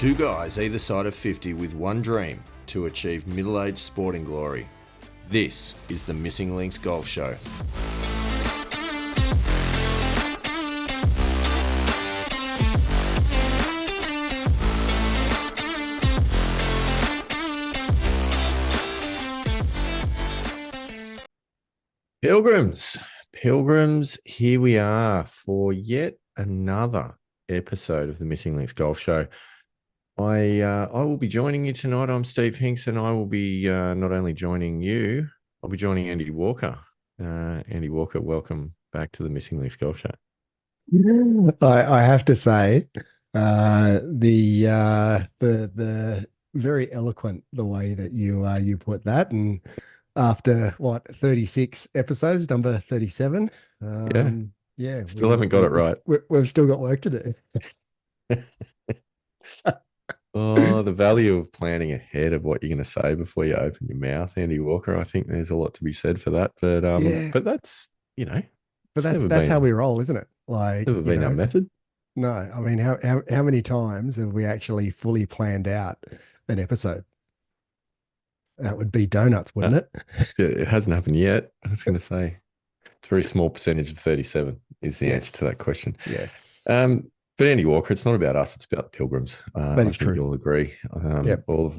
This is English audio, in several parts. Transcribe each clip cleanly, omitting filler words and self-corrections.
Two guys either side of 50 with one dream to achieve middle-aged sporting glory. This is the Missing Links Golf Show. Pilgrims, here we are for yet another episode of the Missing Links Golf Show. I will be joining you tonight. I'm Steve Hinks, and I will be not only joining you, I'll be joining Andy Walker. Andy Walker, welcome back to the Missing Links Golf Show. I have to say, the very eloquent the way that you put that, and after 36 episodes, number 37, yeah, Still haven't got it right. We've still got work to do. Oh, the value of planning ahead of what you're going to say before you open your mouth, Andy Walker. I think there's a lot to be said for that. But but that's But that's how we roll, isn't it? Like, never been our method. No, I mean, how many times have we actually fully planned out an episode? That would be donuts, wouldn't it? It hasn't happened yet. I was going to say it's a very small percentage of 37 is the answer to that question. Yes. But Andy Walker, it's not about us; it's about the Pilgrims. That is true. You'll agree. Yep. All of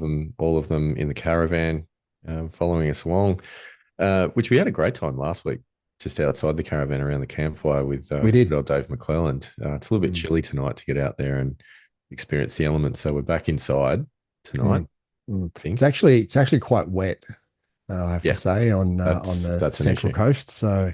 them in the caravan, following us along, which we had a great time last week, just outside the caravan around the campfire with We did. good old Dave McClelland. It's a little bit chilly tonight to get out there and experience the elements, so we're back inside tonight. It's actually quite wet, I have to say, on the Central Coast. So,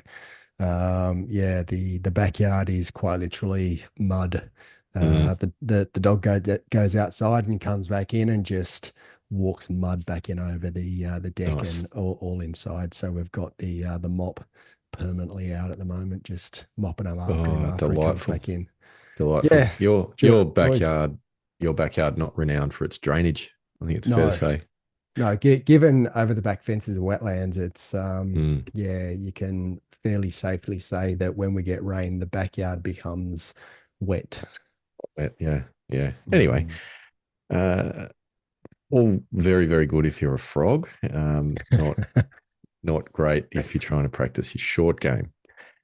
the backyard is quite literally mud. The dog goes outside and comes back in and just walks mud back in over the deck. Nice. And all inside. So we've got the mop permanently out at the moment, just mopping them after he comes back in. Delightful. Yeah, your backyard not renowned for its drainage. I think it's fair to say. No, given over the back fences of wetlands, it's you can fairly safely say that when we get rain, the backyard becomes wet. Yeah. Anyway, all very, very good if you're a frog. Not great if you're trying to practice your short game.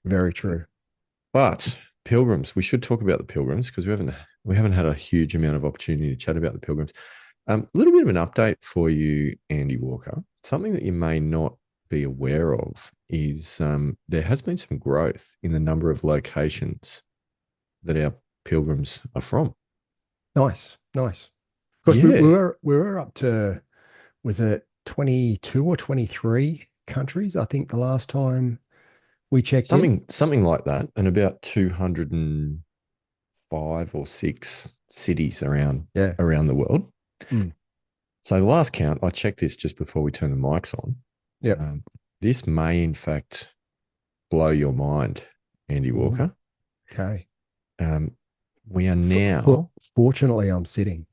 Very true. But Pilgrims, we should talk about the Pilgrims because we haven't had a huge amount of opportunity to chat about the Pilgrims. A little bit of an update for you, Andy Walker. Something that you may not be aware of is there has been some growth in the number of locations that our Pilgrims are from. Nice. Of course, we were up to, was it 22 or 23 countries? I think the last time we checked something like that, and about 205 or 6 cities around the world. So the last count, I checked this just before we turn the mics on. Yep. This may in fact blow your mind, Andy Walker. Okay. We are now. Fortunately, I'm sitting.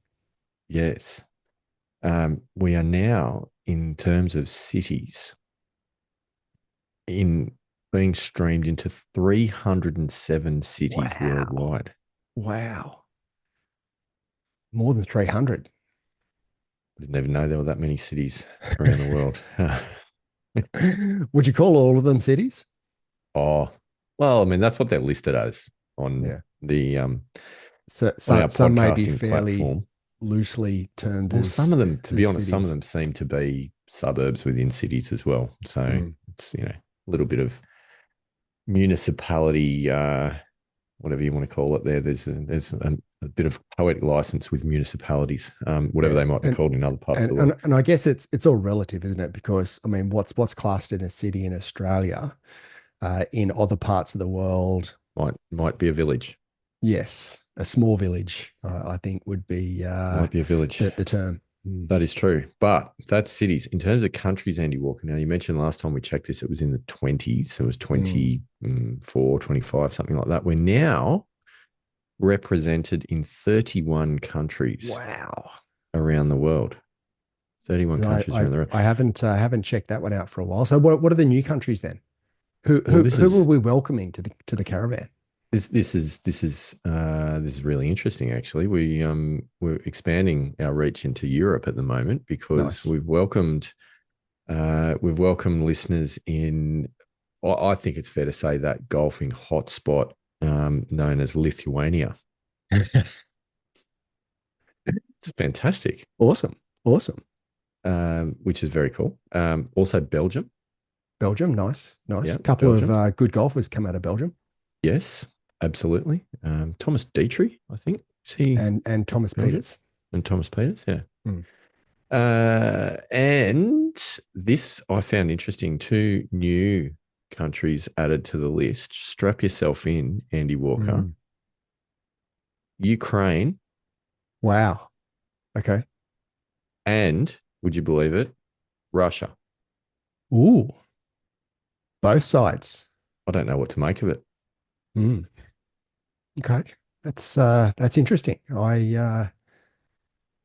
Yes. We are now, in terms of cities, in being streamed into 307 cities worldwide. Wow. More than 300. I didn't even know there were that many cities around the world. Would you call all of them cities? Oh, well, I mean, that's what they're listed as on the some may be fairly platform. Loosely termed as some of them, to be honest, cities. some of them seem to be suburbs within cities as well. So it's a little bit of municipality, whatever you want to call it there. There's a bit of poetic license with municipalities, whatever they might be called in other parts of the world. And I guess it's all relative, isn't it? Because I mean, what's classed in a city in Australia, in other parts of the world might be a village. Yes, a small village, I think would be might be a village. The term. That is true. But that's cities. In terms of countries, Andy Walker, now you mentioned last time we checked this, it was in the 20s. So it was 24, 25, something like that. We're now represented in 31 countries. Wow. Around the world. 31 countries around the world. I haven't checked that one out for a while. So what are the new countries then? Who are we welcoming to the caravan? this is really interesting. Actually, we're expanding our reach into Europe at the moment because Nice. we've welcomed listeners in. I think it's fair to say that golfing hotspot known as Lithuania. It's fantastic, Awesome. Awesome. which is very cool. Also, Belgium. Belgium, nice, nice. Yeah, Couple of Belgium. good golfers come out of Belgium, Yes, absolutely. Thomas Dietrich, I think. Is he and Thomas Belgium? Peters. And Thomas Peters, yeah. Mm. And this I found interesting. Two new countries added to the list. Strap yourself in, Andy Walker. Mm. Ukraine Wow. Okay. and, would you believe it, Russia. Ooh, both sides. I don't know what to make of it. Mm. Okay. That's interesting. I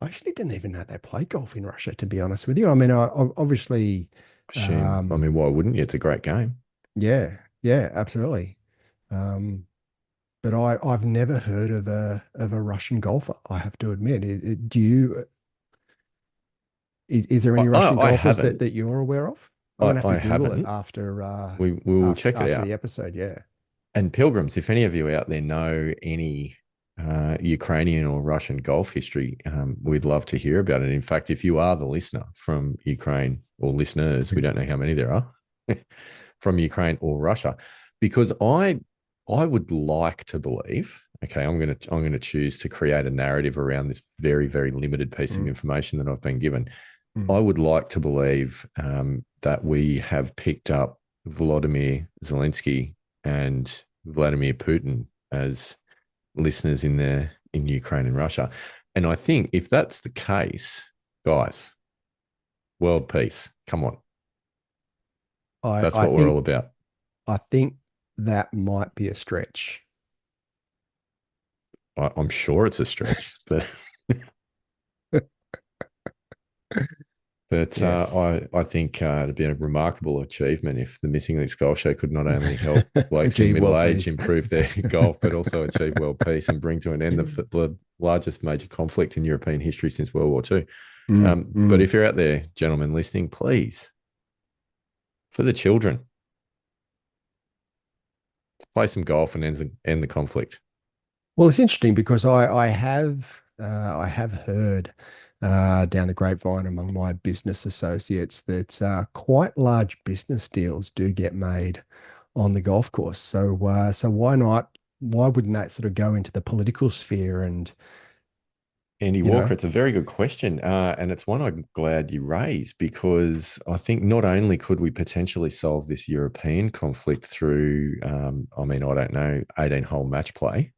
actually didn't even know they played golf in Russia, to be honest with you. I mean, obviously, I assume. I um, mean, why wouldn't you? It's a great game. yeah, yeah, absolutely. Um, but I've never heard of a Russian golfer, I have to admit. Do you is there I, any Russian I, I golfers haven't. that you're aware of? I'm gonna have I to Google it haven't. after We will check it after out. the episode. Yeah. And Pilgrims, if any of you out there know any Ukrainian or Russian golf history, we'd love to hear about it. In fact, if you are the listener from Ukraine or listeners, we don't know how many there are from Ukraine or Russia, because I would like to believe. Okay, I'm gonna choose to create a narrative around this very very limited piece of Mm, information that I've been given. mm. I would like to believe that we have picked up Vladimir Zelensky and Vladimir Putin as listeners in Ukraine and Russia. And I think if that's the case, guys, world peace. Come on. I That's I what we're think all about. I think that might be a stretch. I'm sure it's a stretch, but Yes. I think it'd be a remarkable achievement if the Missing Links Golf Show could not only help blokes in Achieve middle world age peace. improve their golf, but also achieve world peace and bring to an end the largest major conflict in European history since World War II. Mm, But mm. if you're out there, gentlemen, listening, please, for the children, play some golf and end the conflict. Well, it's interesting because I have heard down the grapevine among my business associates that quite large business deals do get made on the golf course. So why not? Why wouldn't that sort of go into the political sphere and Andy you know? Walker, it's a very good question. And it's one I'm glad you raised because I think not only could we potentially solve this European conflict through, I mean, I don't know, 18-hole match play,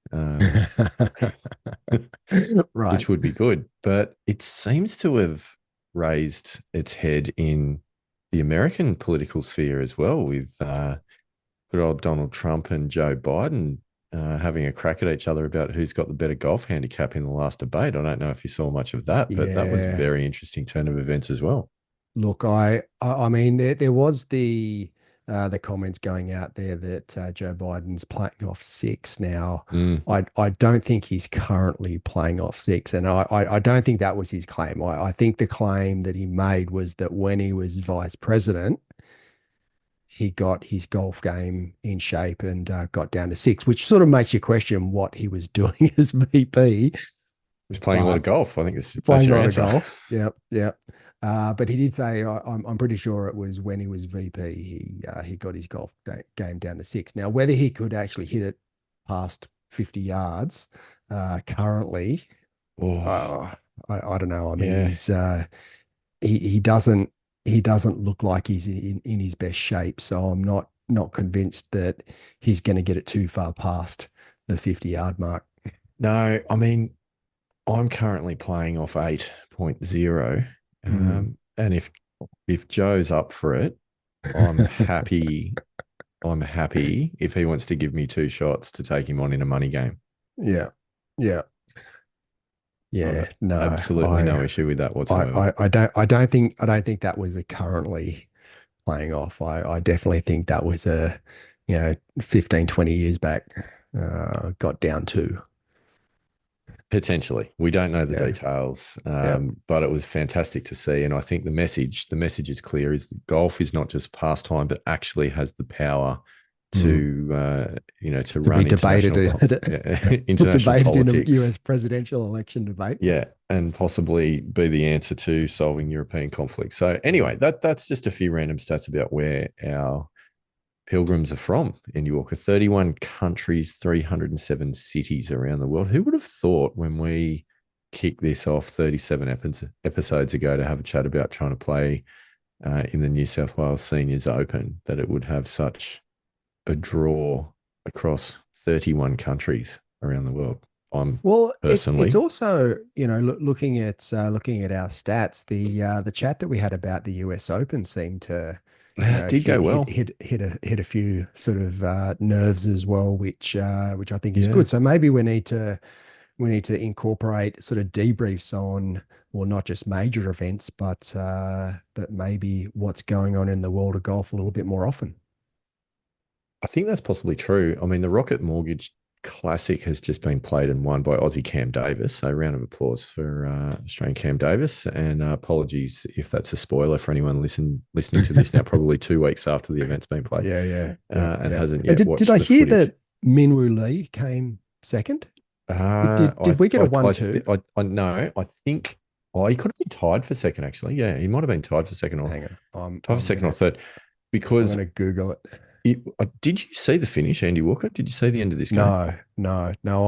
Right. which would be good, but it seems to have raised its head in the American political sphere as well with good old Donald Trump and Joe Biden having a crack at each other about who's got the better golf handicap in the last debate. I don't know if you saw much of that, but that was a Yeah. very interesting turn of events as well. Look, I mean, there was the comments going out there that Joe Biden's playing off six now. Mm. I don't think he's currently playing off six, and I don't think that was his claim. I think the claim that he made was that when he was vice president, he got his golf game in shape and got down to six, which sort of makes you question what he was doing as VP. He's playing a lot of But golf. I think that's playing a your lot of answer. golf. Yep, yep. But he did say, I'm pretty sure it was when he was VP, he got his golf game down to six. Now, whether he could actually hit it past 50 yards currently, Oh, uh, I don't know. I mean, yeah. he he doesn't look like he's in his best shape. So I'm not convinced that he's going to get it too far past the 50-yard mark. No, I mean, I'm currently playing off 8.0. Mm. And if Joe's up for it, I'm happy. I'm happy if he wants to give me two shots to take him on in a money game. Yeah, yeah. I've Yeah, no, absolutely no issue with that whatsoever. I don't think that was a currently playing off. I definitely think that was a, 15, 20 years back. got down to. Potentially, we don't know the Yeah. details, Yep. but it was fantastic to see. And I think the message is clear: is that golf is not just pastime, but actually has the power Mm. to, to To be run debated, international debated in a politics. US presidential election debate. Yeah, and possibly be the answer to solving European conflict. So Mm. anyway, that's just a few random stats about where our pilgrims are from in New York. 31 countries, 307 cities around the world. Who would have thought when we kicked this off 37 episodes ago to have a chat about trying to play in the New South Wales Seniors Open that it would have such a draw across 31 countries around the world? I'm Well, it's personally, also, looking at our stats, the chat that we had about the US Open seemed to, it did go well. hit a few sort of nerves as well, which I think is Yeah. good. So maybe we need to incorporate sort of debriefs on, well, not just major events, but maybe what's going on in the world of golf a little bit more often. I think that's possibly true. I mean, the Rocket Mortgage Classic has just been played and won by Aussie Cam Davis. So, round of applause for Australian Cam Davis. And apologies if that's a spoiler for anyone listening to this now, probably 2 weeks after the event's been played Yeah, yeah, yep, and yep. hasn't And yet did watched I the hear footage. that Minwoo Lee came second? Did we get a one two? I know. I think. Oh, he could have been tied for second. Actually, yeah, he might have been tied for second or Hang on, tied for second or third, I'm because gonna Google it. did you see the finish, Andy Walker? Did you see the end of this game? No, no, no.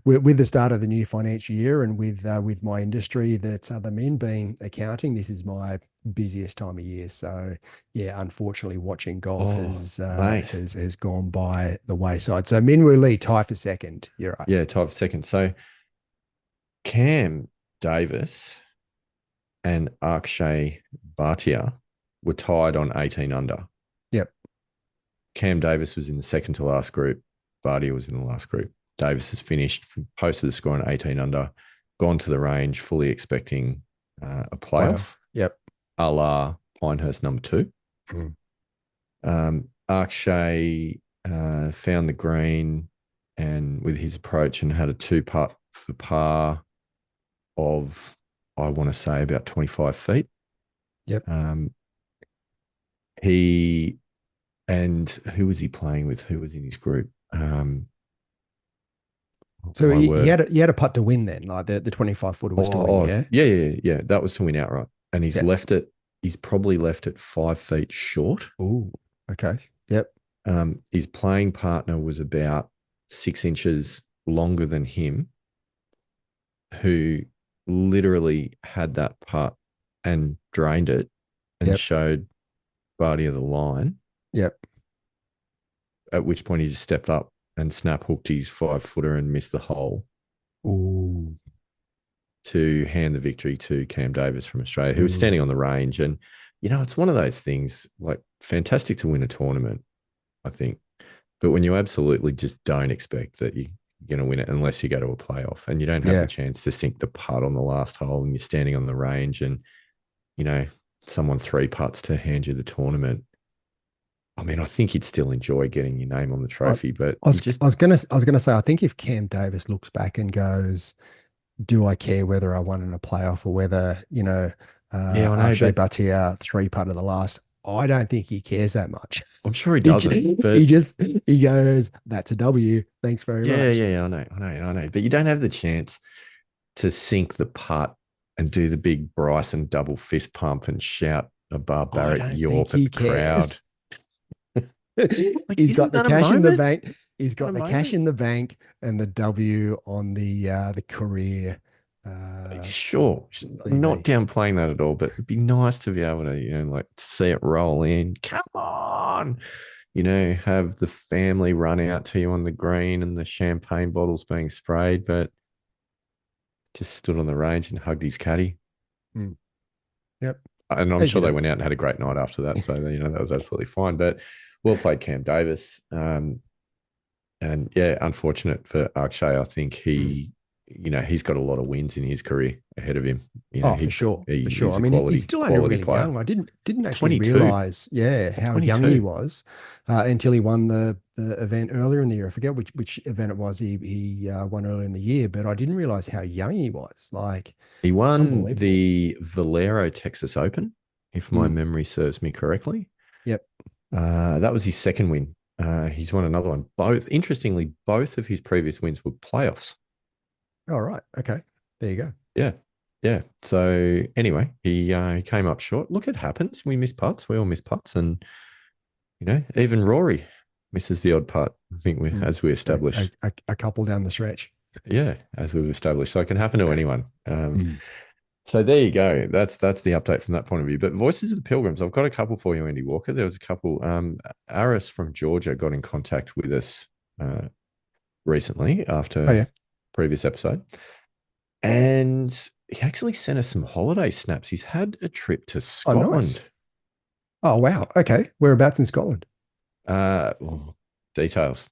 With the start of the new financial year and with my industry that I'm in being accounting, this is my busiest time of year. So yeah, unfortunately, watching golf Oh, mate. has gone by the wayside. So Minwoo Lee tie for second. You're right. Yeah, tied for second. So Cam Davis and Akshay Bhatia were tied on 18 under. Yep, Cam Davis was in the second to last group. Bhatia was in the last group. Davis has finished, posted the score on 18 under, gone to the range, fully expecting a playoff. playoff, Yep. a la Pinehurst number two. Mm. Akshay found the green and with his approach and had a two putt for par of, I want to say, about 25 feet. Yep. Um, he and who was he playing with? Who was in his group? So My word. he had a putt to win then, like the 25 footer was to win. Yeah. Yeah. That was to win outright. And he's Yeah. left it, he's probably left it 5 feet short. Ooh. Okay. Yep. His playing partner was about 6 inches longer than him, who literally had that putt and drained it and Yep. showed Barty of the line, Yep. at which point he just stepped up and snap hooked his 5 footer and missed the hole Ooh. to hand the victory to Cam Davis from Australia, who was Ooh. standing on the range. And, it's one of those things, like, fantastic to win a tournament, I think. But when you absolutely just don't expect that you're going to win it unless you go to a playoff and you don't have the Yeah. chance to sink the putt on the last hole and you're standing on the range and, you know, someone three putts to hand you the tournament. I mean, I think you'd still enjoy getting your name on the I, trophy, but you just, I was gonna say, I think if Cam Davis looks back and goes, do I care whether I won in a playoff or whether, yeah, I know, Akshay but Bhatia three putt of the last, I don't think he cares that much. I'm sure he He, doesn't. he But just, he goes, that's a W. Thanks very much. I know. But you don't have the chance to sink the putt and do the big Bryson double fist pump and shout a I barbaric don't think Yorp at he the cares. crowd. Like, He's got isn't the that a cash in the moment? bank. He's That a got the cash moment? in the bank and the W on the career Sure. I'm not CV. downplaying that at all, but it'd be nice to be able to, like see it roll in. Come on. Have the family run out to you on the green and the champagne bottles being sprayed, but just stood on the range and hugged his caddy. Mm. Yep. And I'm As you sure they do. went out and had a great night after that. So, that was absolutely fine. But well played, Cam Davis. And yeah, unfortunate for Akshay. I think Mm. he's got a lot of wins in his career ahead of him. Oh, He, for sure. I he's a mean, he's quality still only quality really player. young. I didn't He's actually 22. realize, yeah, how young he 22. was until he won the event earlier in the year. I forget which event it was. He won earlier in the year, but I didn't realize how young he was. Like, He it's won unbelievable. the Valero Texas Open, if my Mm. memory serves me correctly. Yep. That was his second win. He's won another one. Interestingly, both of his previous wins were playoffs. All right. Okay. There you go. Yeah, yeah. So anyway, he came up short. Look, it happens. We miss putts. We all miss putts, and even Rory misses the odd putt. I think Mm. as we A, established. a couple down the stretch. Yeah, as we've established. So it can happen to anyone. Mm. So there you go. That's the update from that point of view. But Voices of the Pilgrims, I've got a couple for you, Andy Walker. There was a couple. Aris from Georgia got in contact with us uh, recently Oh after yeah. previous episode, and he actually sent us some holiday snaps. He's had a trip to Oh, nice. Scotland. Oh wow. Okay. Whereabouts in Scotland? Oh, details.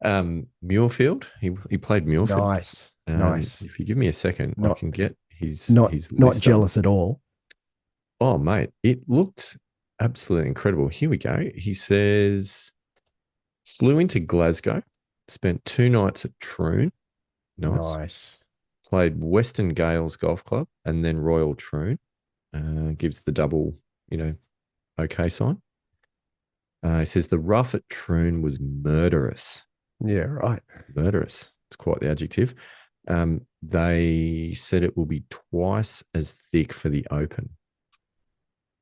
Muirfield. He played Muirfield. Nice. Nice. If you give me a second, I Not can get his not his not list up. jealous at all. Oh, mate, it looked absolutely incredible. Here we go. He says, flew into Glasgow, spent 2 nights at Troon. Nice. Nice. Played Western Gales Golf Club and then Royal Troon. Gives the double, okay sign. He says the rough at Troon was murderous. Yeah, right. Murderous. It's quite the adjective. They said it will be twice as thick for the Open.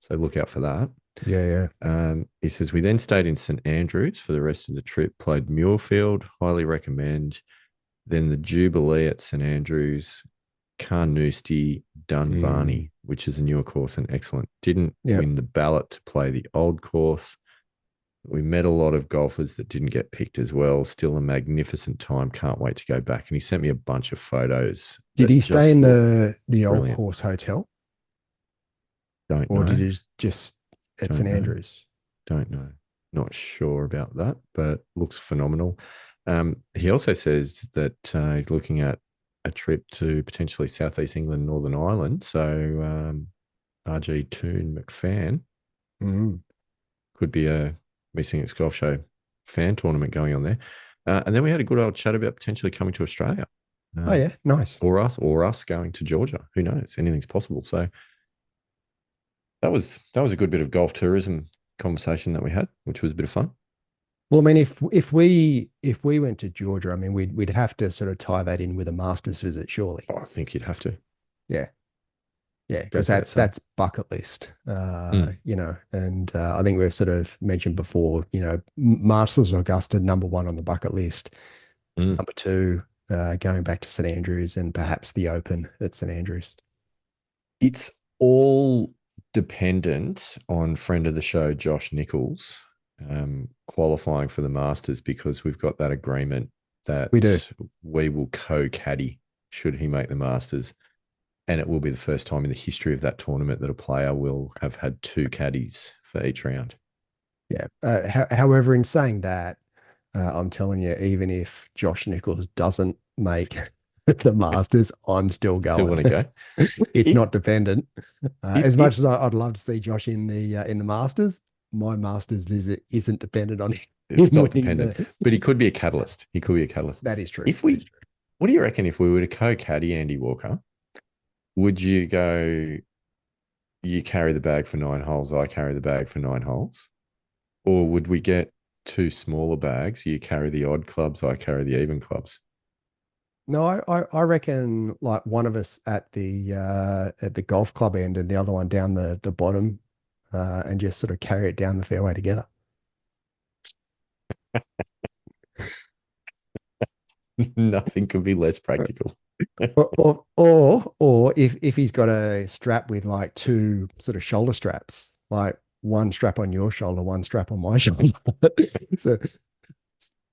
So look out for that. Yeah, yeah. He says, we then stayed in St Andrews for the rest of the trip, played Muirfield, highly recommend. Then the Jubilee at St Andrews, Carnoustie, Mm. Dunvarney, which is a newer course and excellent. Didn't Yeah. win the ballot to play the old course. We met a lot of golfers that didn't get picked as well. Still a magnificent time. Can't wait to go back. And he sent me a bunch of photos Did that he stay just in look the old brilliant. course hotel, Don't or did know. he just at St Don't know. Andrews? Don't know. Not sure about that, but looks phenomenal. He also says that he's looking at a trip to potentially Southeast England, Northern Ireland. So RG Toon McFan Mm. could be a Missing Its Golf Show fan tournament going on there. And then we had a good old chat about potentially coming to Australia, Oh um, yeah, nice. or us going to Georgia. Who knows? Anything's possible. So that was a good bit of golf tourism conversation that we had, which was a bit of fun. Well, I mean, if we went to Georgia, I mean, we'd have to sort of tie that in with a Masters visit, surely. Oh, I think you'd have to. Yeah, yeah, because Goes without saying. that's bucket list, Mm, and I think we've sort of mentioned before, Masters of Augusta #1 on the bucket list, mm. #2 going back to St Andrews, and perhaps the Open at St Andrews. It's all dependent on friend of the show, Josh Nichols, qualifying for the Masters because we've got that agreement We do. that we will co-caddy should he make the Masters. And it will be the first time in the history of that tournament that a player will have had two caddies for each round. Yeah. However, in saying that, I'm telling you, even if Josh Nichols doesn't make the Masters, I'm still Still going. want to go? It's If not dependent. if As much if as I'd love to see Josh in the Masters, my Masters visit isn't dependent on him it's not winning dependent, the. but he could be a catalyst. He could be a catalyst. That is true. If That is we, true. what do you reckon if we were to co-caddy Andy Walker? Would you go? You carry the bag for 9 holes. I carry the bag for 9 holes, or would we get two smaller bags? You carry the odd clubs. I carry the even clubs. No, I reckon like one of us at the golf club end and the other one down the bottom, and just sort of carry it down the fairway together. Nothing could be less practical. Or if he's got a strap with like two sort of shoulder straps, like one strap on your shoulder, one strap on my shoulder. So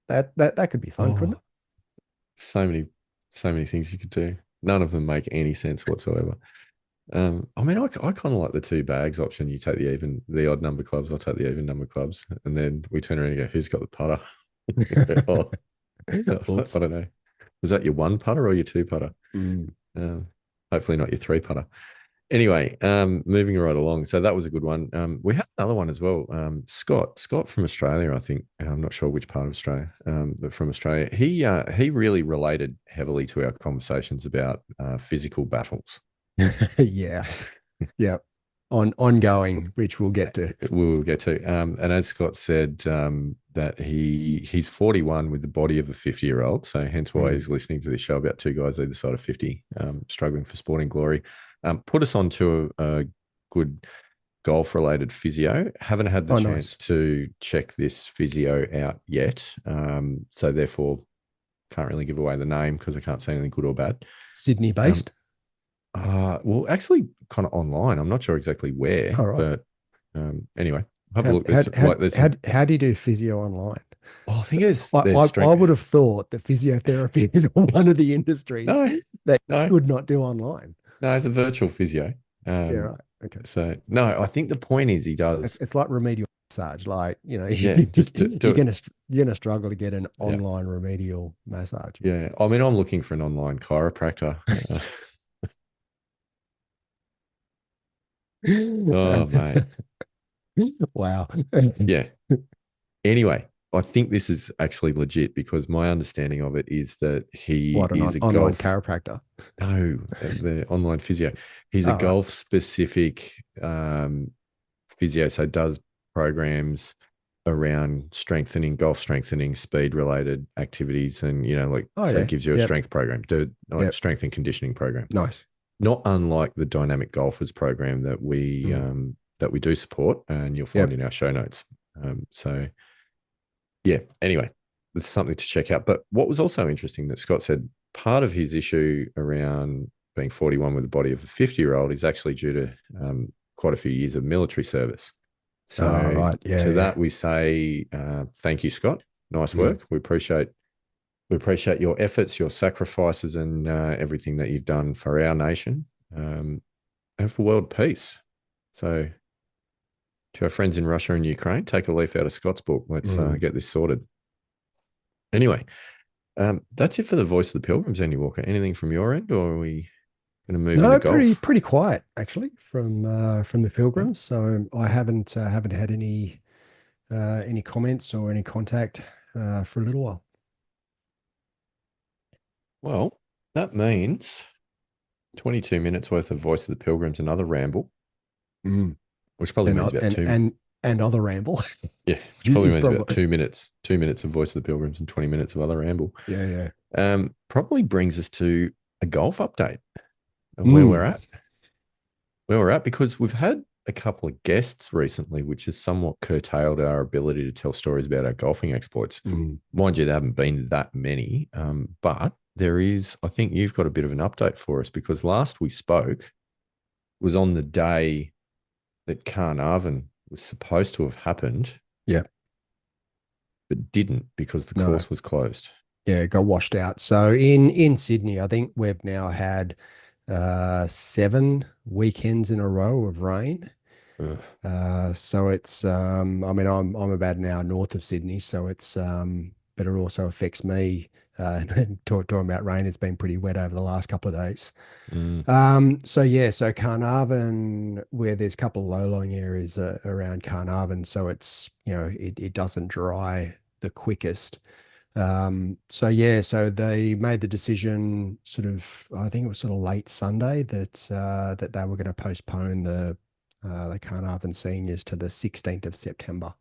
that could be fun, couldn't Oh, it? so many, so many things you could do. None of them make any sense whatsoever. I mean, I kind of like the two bags option. You take the odd number clubs. I'll take the even number clubs, and then we turn around and go, "Who's got the putter?" Oh, I Oops. don't know. Was that your one putter or your two putter? Mm. Um, Hopefully not your three putter. Anyway, moving right along. So that was a good one. We had another one as well. Scott from Australia, I think. I'm not sure which part of Australia, but from Australia. He really related heavily to our conversations about physical battles. Yeah. Yeah. Ongoing, which we'll get to. We will get to. And as Scott said, that he's 41 with the body of a 50-year-old. So hence why Mm. he's listening to this show about two guys either side of 50, struggling for sporting glory. Put us on to a good golf related physio. Haven't had the Oh, nice. chance to check this physio out yet. So therefore can't really give away the name because I can't say anything good or bad. Sydney Um, based. well, actually, kind of online. I'm not sure exactly where, All right. but anyway, have a look. There's some. How do you do physio online? Oh, I think there's I strength. would have thought that physiotherapy is one of the industries No, that no, you could not do online. no. It's a virtual physio. Yeah, Um, right. Okay. so no, I think the point is he does. It's like remedial massage. Like, Yeah, just do it. you're gonna struggle to get an Yeah, online remedial massage. yeah. I mean, I'm looking for an online chiropractor. Oh, mate. Wow. Yeah. Anyway, I think this is actually legit because my understanding of it is that he What an is a online golf. chiropractor. No, the online physio. He's a All right. golf specific physio, so does programs around golf strengthening, speed related activities, and like Oh so yeah. gives you a Yep. strength program, like Yep. strength and conditioning program. Nice. Not unlike the dynamic golfers program Mm. that we do support, and you'll find Yep. in our show notes. So yeah, anyway, it's something to check out. But what was also interesting that Scott said part of his issue around being 41 with the body of a 50-year-old is actually due to quite a few years of military service. All So right. Yeah. to Yeah. that we say thank you, Scott. Nice Mm. work. We appreciate your efforts, your sacrifices, and everything that you've done for our nation and for world peace. So to our friends in Russia and Ukraine, take a leaf out of Scott's book. Let's Mm. get this sorted. Anyway, that's it for the voice of the Pilgrims, Andy Walker. Anything from your end, or are we going to move into No, golf? pretty quiet actually from the Yeah. Pilgrims. So I haven't had any comments or any contact for a little while. Well, that means 22 minutes worth of voice of the Pilgrims, another ramble, Mm. which probably And means about two. and other ramble Yeah, which probably is means about probably 2 minutes. 2 minutes of voice of the Pilgrims and 20 minutes of other ramble. yeah, yeah. Probably brings us to a golf update of where we're Mm. at. Where we're at because we've had a couple of guests recently, which has somewhat curtailed our ability to tell stories about our golfing exploits. Mm. Mind you, there haven't been that many, but there is. I think you've got a bit of an update for us because last we spoke was on the day that Carnarvon was supposed to have happened, Yeah. but didn't because the No. course was closed. Yeah, got washed out. So in Sydney, I think we've now had 7 weekends in a row of rain. Ugh. So it's I mean I'm about an hour north of Sydney, so it's but it also affects me. And talking about rain, it's been pretty wet over the last couple of days. Mm. So yeah, so Carnarvon, where there's a couple of low-lying areas around Carnarvon, so it's it doesn't dry the quickest. So yeah, so they made the decision sort of, I think it was sort of late Sunday that they were going to postpone the Carnarvon seniors to the 16th of September.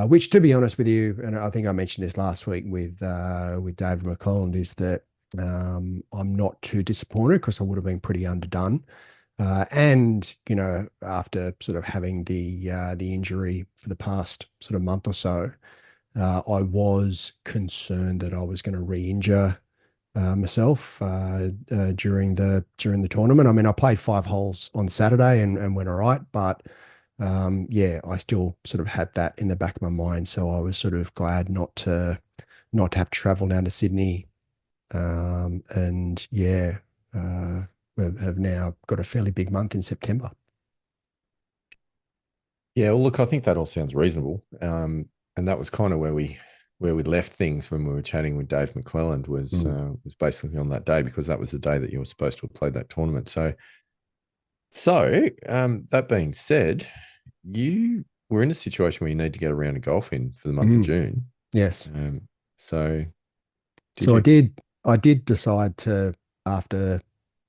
Which, to be honest with you, and I think I mentioned this last week with David McClelland, is that I'm not too disappointed because I would have been pretty underdone. And after sort of having the injury for the past sort of month or so, I was concerned that I was going to re-injure myself during the tournament. I mean, I played 5 holes on Saturday and went all right, but yeah, I still sort of had that in the back of my mind. So I was sort of glad not to have to travel down to Sydney. And yeah, have now got a fairly big month in September. Yeah, well, look, I think that all sounds reasonable, and that was kind of where we where we left things when we were chatting with Dave McClelland Mm. was basically on that day because that was the day that you were supposed to have played that tournament. So that being said, you were in a situation where you need to get a round of golf in for the month of Mm. June. Yes. So did So you? I did decide to, after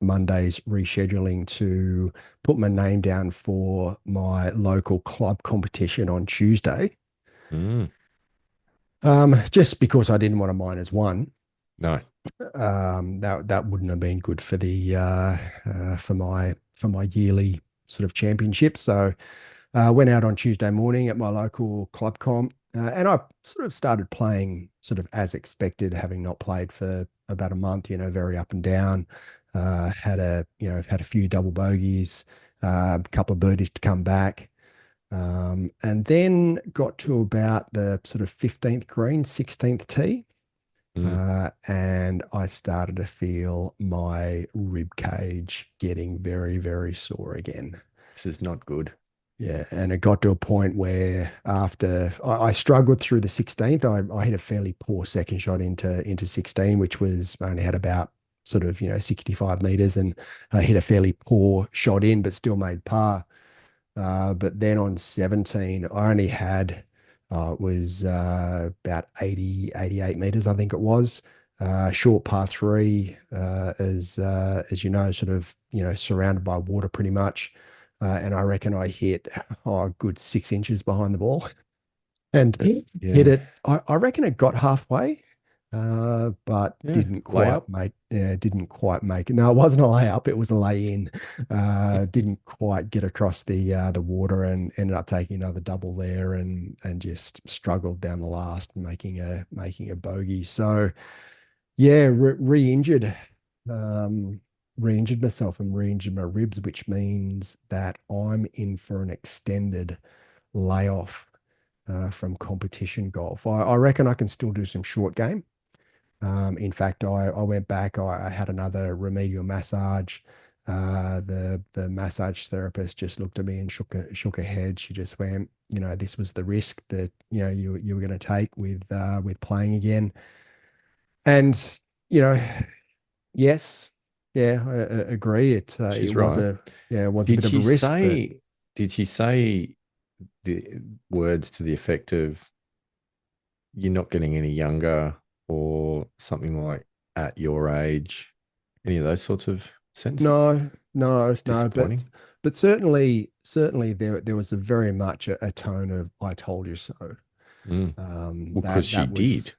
Monday's rescheduling, to put my name down for my local club competition on Tuesday. Mm, Just because I didn't want to minus one. no. That wouldn't have been good for the for my yearly sort of championship. So went out on Tuesday morning at my local club comp, and I sort of started playing sort of as expected, having not played for about a month. You know, very up and down. Had a few double bogeys, a couple of birdies to come back, and then got to about the sort of 15th green, 16th tee. Mm, And I started to feel my rib cage getting very, very sore again. this is not good. Yeah, and it got to a point where after I struggled through the 16th, I had a fairly poor second shot into 16, which was I only had about sort of 65 meters, and I hit a fairly poor shot in, but still made par. But then on 17, I only had, it was about 88 meters, I think it was. Short par three, as you know, sort of, surrounded by water pretty much. And I reckon I hit a good 6 inches behind the ball and hit Yeah. it. I reckon it got halfway, but Yeah. Layup. didn't quite make it. No, it wasn't a layup. It was a lay in. Didn't quite get across the water and ended up taking another double there and just struggled down the last, making a bogey. So yeah, re-injured. Re-injured myself and re-injured my ribs, which means that I'm in for an extended layoff from competition golf. I reckon I can still do some short game. In fact, I went back. I had another remedial massage. The massage therapist just looked at me and shook her head. She just went, this was the risk that you were going to take with playing again. And you know, yes, yeah, I agree. She's right. It was a Did bit of a she risk, but say? Did she say the words to the effect of "you're not getting any younger" or something like "at your age"? Any of those sorts of sentences? no, Disappointing. but certainly there was a very much a tone of "I told you so." Mm. Well, because she That was did.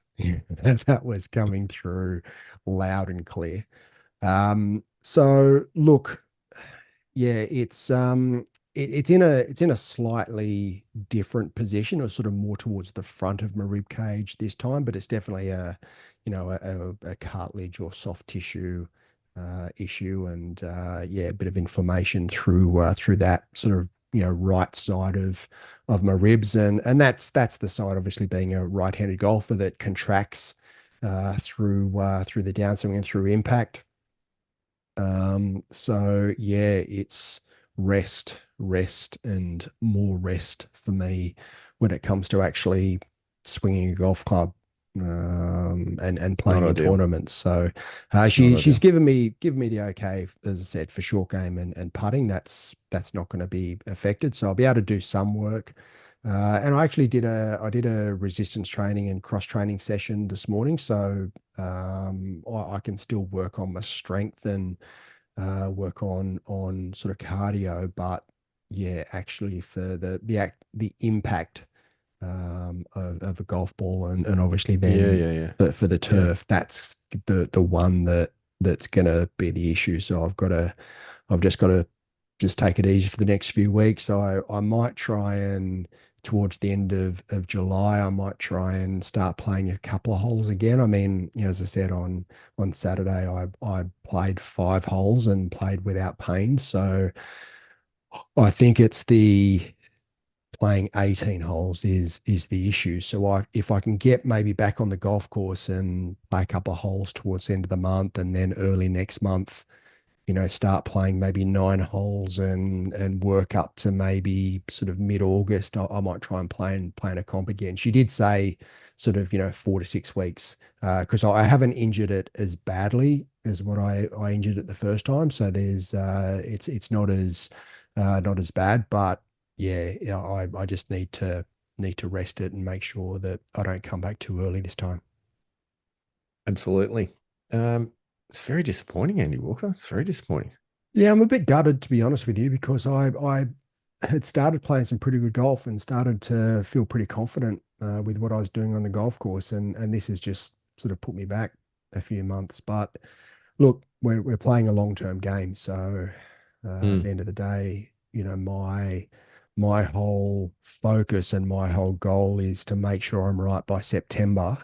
that was coming through loud and clear. So look, yeah, it's in a slightly different position, or sort of more towards the front of my rib cage this time, but it's definitely a cartilage or soft tissue issue, and yeah, a bit of inflammation through that sort of right side of my ribs, and that's the side, obviously being a right-handed golfer, that contracts through the downswing and through impact. So yeah, it's rest, and more rest for me when it comes to actually swinging a golf club, and It's not playing in ideal. tournaments. So It's not she's ideal. given me the okay, as I said, for short game and putting. That's not going to be affected. So I'll be able to do some work. And I actually did a resistance training and cross training session this morning, so I can still work on my strength and work on sort of cardio, but yeah, actually for the impact of a golf ball, and obviously Yeah, then yeah, yeah, for the yeah. turf, that's the one that's gonna be the issue. So I've just got to just take it easy for the next few weeks. So I might try and towards the end of July, I might try and start playing a couple of holes again. I mean, as I said, on Saturday, I played 5 holes and played without pain. So I think it's the playing 18 holes is the issue. So if I can get maybe back on the golf course and play a couple of holes towards the end of the month, and then early next month, start playing maybe 9 holes and work up to maybe sort of mid-August, I might try and play in a comp again. She did say sort of 4 to 6 weeks, because I haven't injured it as badly as what I injured it the first time. So there's it's not as bad, but yeah, I just need to rest it and make sure that I don't come back too early this time. Absolutely. Um, it's very disappointing, Andy Walker. It's very disappointing. Yeah, I'm a bit gutted to be honest with you because I had started playing some pretty good golf and started to feel pretty confident with what I was doing on the golf course, and this has just sort of put me back a few months. But look, we're playing a long-term game, so at Mm. the end of the day, my whole focus and my whole goal is to make sure I'm right by September.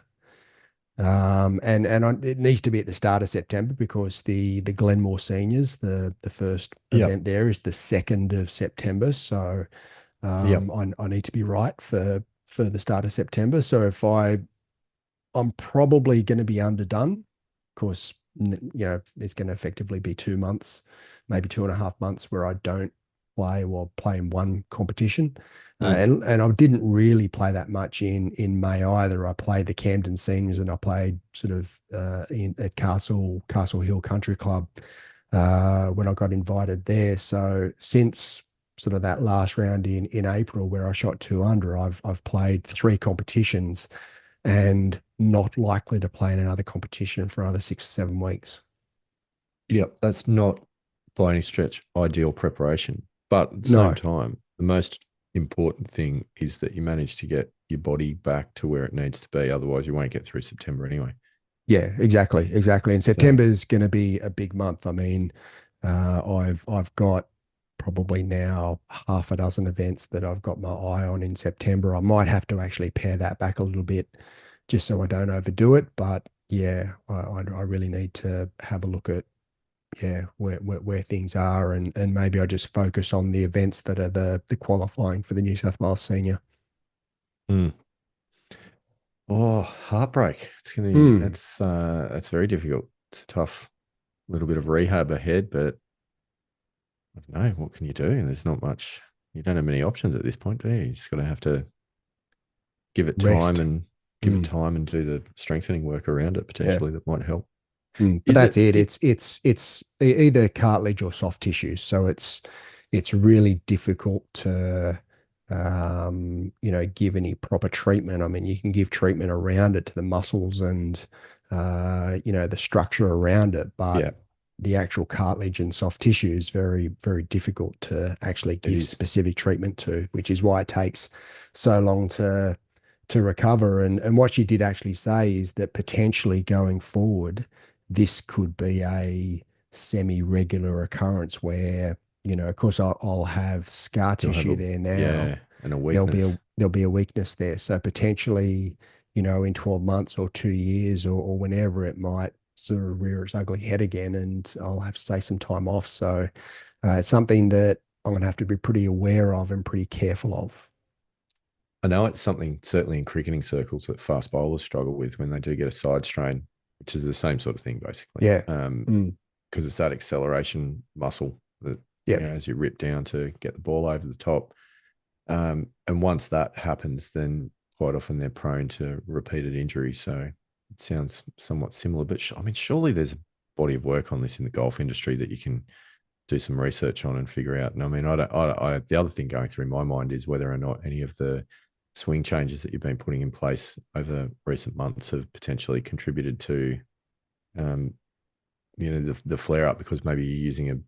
It needs to be at the start of September because the Glenmore Seniors, the first Yep. event there is the 2nd of September. So Yep. I need to be right for the start of September. So if I'm probably going to be underdone. Of course, it's going to effectively be 2 months, maybe 2.5 months where I don't play or play in one competition. Mm. And I didn't really play that much in May either. I played the Camden Seniors and I played sort of in at Castle Hill Country Club when I got invited there. So since sort of that last round in April where I shot 2 under, I've played 3 competitions and not likely to play in another competition for another 6 or 7 weeks. Yep. That's not by any stretch ideal preparation. But at the same No, time, the most important thing is that you manage to get your body back to where it needs to be. Otherwise, you won't get through September anyway. yeah, exactly, exactly. And So, September is going to be a big month. I mean, I've got probably now half a dozen events that I've got my eye on in September. I might have to actually pare that back a little bit just so I don't overdo it. But yeah, I really need to have a look at where things are and maybe I just focus on the events that are the qualifying for the New South Wales Senior. mm. Oh, heartbreak. It's gonna be Mm, that's very difficult. It's a tough little bit of rehab ahead, but I don't know, what can you do? There's not much. You don't have many options at this point, do you? You just gotta have to give it time rest. and Mm, do the strengthening work around it yeah. potentially that might help. But Is that's it it. It's either cartilage or soft tissue. So it's really difficult to give any proper treatment. I mean, you can give treatment around it to the muscles and the structure around it, but yeah, the actual cartilage and soft tissue is very, very difficult to actually it give is. specific treatment to, which is why it takes so long to recover. And what she did actually say is that potentially going forward, this could be a semi-regular occurrence where, of course, I'll have scar You'll have tissue there now. yeah, and a weakness. There'll be a weakness there. So potentially, in 12 months or 2 years or whenever it might sort of rear its ugly head again, and I'll have to take some time off. So it's something that I'm going to have to be pretty aware of and pretty careful of. I know it's something certainly in cricketing circles that fast bowlers struggle with when they do get a side strain, which is the same sort of thing basically. Yeah. Mm. Because it's that acceleration muscle that Yep. as you rip down to get the ball over the top. And once that happens, then quite often they're prone to repeated injury. So it sounds somewhat similar. But I mean, surely there's a body of work on this in the golf industry that you can do some research on and figure out. And I mean, the other thing going through my mind is whether or not any of the swing changes that you've been putting in place over recent months have potentially contributed to, um, the flare up because maybe you're using a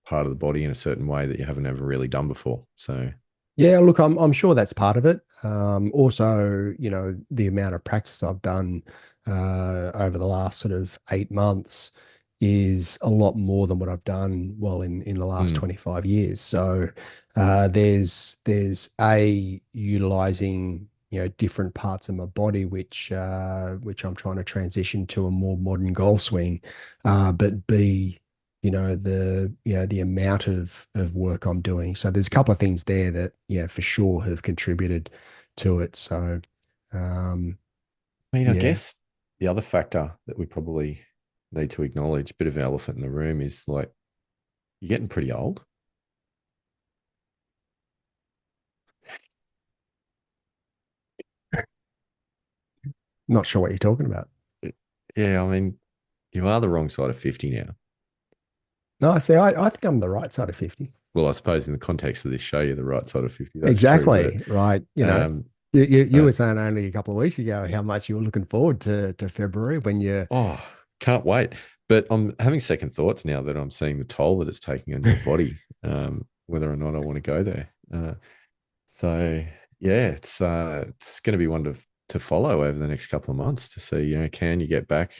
part of the body in a certain way that you haven't ever really done before. So, Yeah, look, I'm sure that's part of it. Also, the amount of practice I've done over the last sort of 8 months is a lot more than what I've done, well, in the last mm, 25 years. So there's a utilizing, different parts of my body which I'm trying to transition to a more modern golf swing. But B, the amount of work I'm doing. So there's a couple of things there that for sure have contributed to it. So um I mean, I yeah. guess the other factor that we probably need to acknowledge, bit of an elephant in the room, is like You're getting pretty old. Not sure what you're talking about. Yeah, I mean, you are the wrong side of 50 now. No, I see. I think I'm the right side of 50. Well, I suppose in the context of this show, you're the right side of 50. That's true. But Exactly. Right. um, You were but saying only a couple of weeks ago how much you were looking forward to February when you. oh, can't wait. But I'm having second thoughts now that I'm seeing the toll that it's taking on your body, whether or not I want to go there. So yeah, it's going to be one to follow over the next couple of months to see, can you get back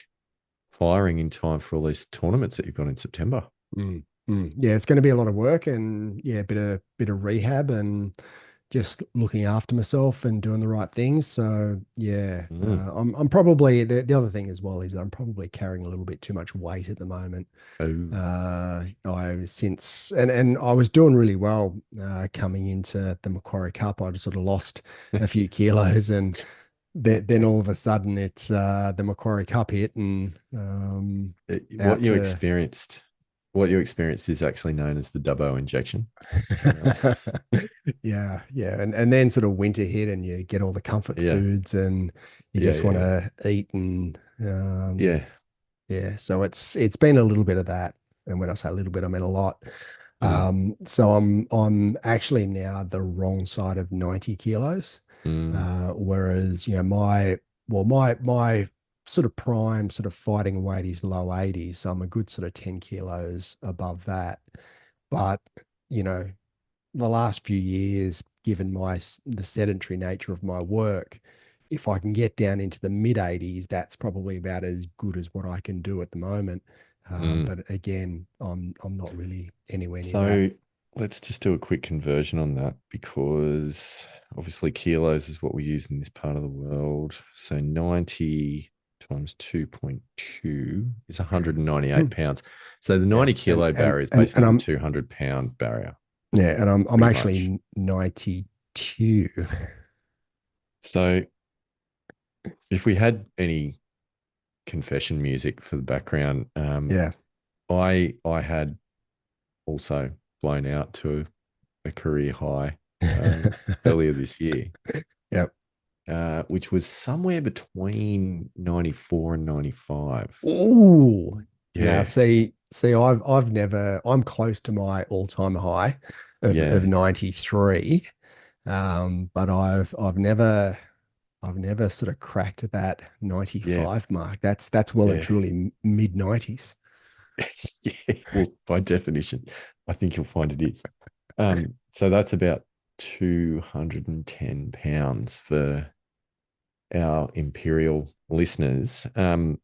firing in time for all these tournaments that you've got in September? Mm, yeah, it's going to be a lot of work and yeah, bit of rehab and just looking after myself and doing the right things. So yeah, Mm. I'm probably the other thing as well is I'm probably carrying a little bit too much weight at the moment. Oh, I since and I was doing really well coming into the Macquarie Cup. I just sort of lost a few kilos, and then all of a sudden it's the Macquarie Cup hit and what out you to. experienced, what you experienced is actually known as the Dubbo injection. Uh, Yeah, yeah, and then sort of winter hit, and you get all the comfort yeah, foods, and you yeah, just want yeah, to eat, and yeah. yeah. So it's been a little bit of that, and when I say a little bit, I mean a lot. Mm, So I'm actually now the wrong side of 90 kilos, mm, whereas my sort of prime sort of fighting weight is low 80s, so I'm a good sort of 10 kilos above that, but you know the last few years, given the sedentary nature of my work, if I can get down into the mid 80s, that's probably about as good as what I can do at the moment. mm. But again, I'm not really anywhere near that. So let's just do a quick conversion on that because obviously kilos is what we use in this part of the world. So 90 times 2.2 is 198 Mm. pounds. So the Yeah, 90 and kilo and barrier is and basically and the I'm 200-pound barrier, yeah, and I'm pretty much. actually 92. So if we had any confession music for the background, Yeah. I had also blown out to a career high earlier this year, Yep. which was somewhere between 94 and 95. Ooh. Now Yeah, see, I've never I'm close to my all-time high of yeah, 93. But I've never sort of cracked that yeah, 95 mark. That's well and yeah, truly mid 90s. yeah. Well, by definition, I think you'll find it is. So that's about 210 pounds for our imperial listeners. I'm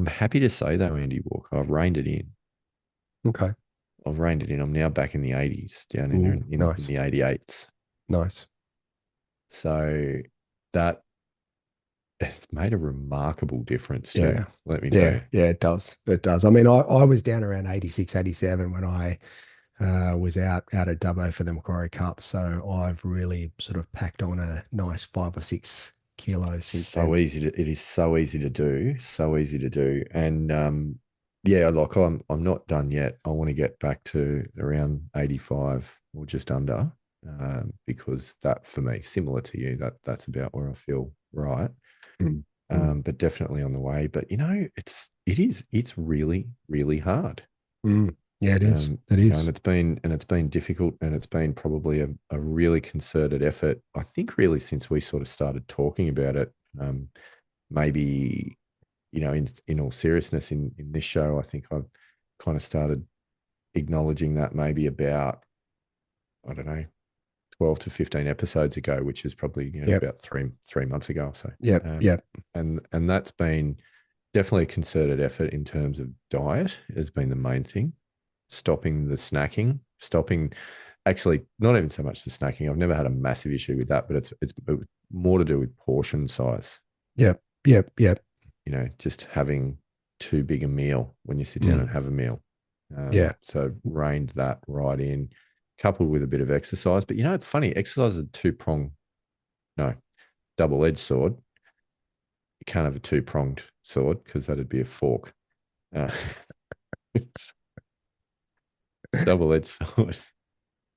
happy to say though, Andy Walker, I've reined it in. Okay. I've reined it in. I'm now back in the 80s, down in Ooh, in nice. the 88s. Nice. So that it's made a remarkable difference too, Yeah. let me tell Yeah. you. Yeah, it does. It does. I mean, I was down around 86, 87 when I was out at Dubbo for the Macquarie Cup. So I've really sort of packed on a nice 5 or 6 kilos since then. It is so easy to do, so easy to do. And yeah, like I'm not done yet. I want to get back to around 85 or just under. Because that for me, similar to you, that's about where I feel right. Mm, mm, But definitely on the way. But it's really, really hard. mm. Yeah, it is. It And is. it's been difficult, and it's been probably a really concerted effort. I think really since we sort of started talking about it, maybe in all seriousness, in this show, I think I've kind of started acknowledging that maybe about, I don't know, 12 to 15 episodes ago, which is probably Yep. about three months ago or so. Yep. Um, Yep. and that's been definitely a concerted effort in terms of diet has been the main thing. Stopping the snacking, stopping actually not even so much the snacking. I've never had a massive issue with that, but it's more to do with portion size. Yep. Yep. Yep. Just having too big a meal when you sit down Mm. and have a meal. Yeah. So reined that right in, coupled with a bit of exercise. But it's funny. Exercise is a two-pronged, no, double-edged sword. You can't have a two-pronged sword because that'd be a fork. Uh, double-edged sword.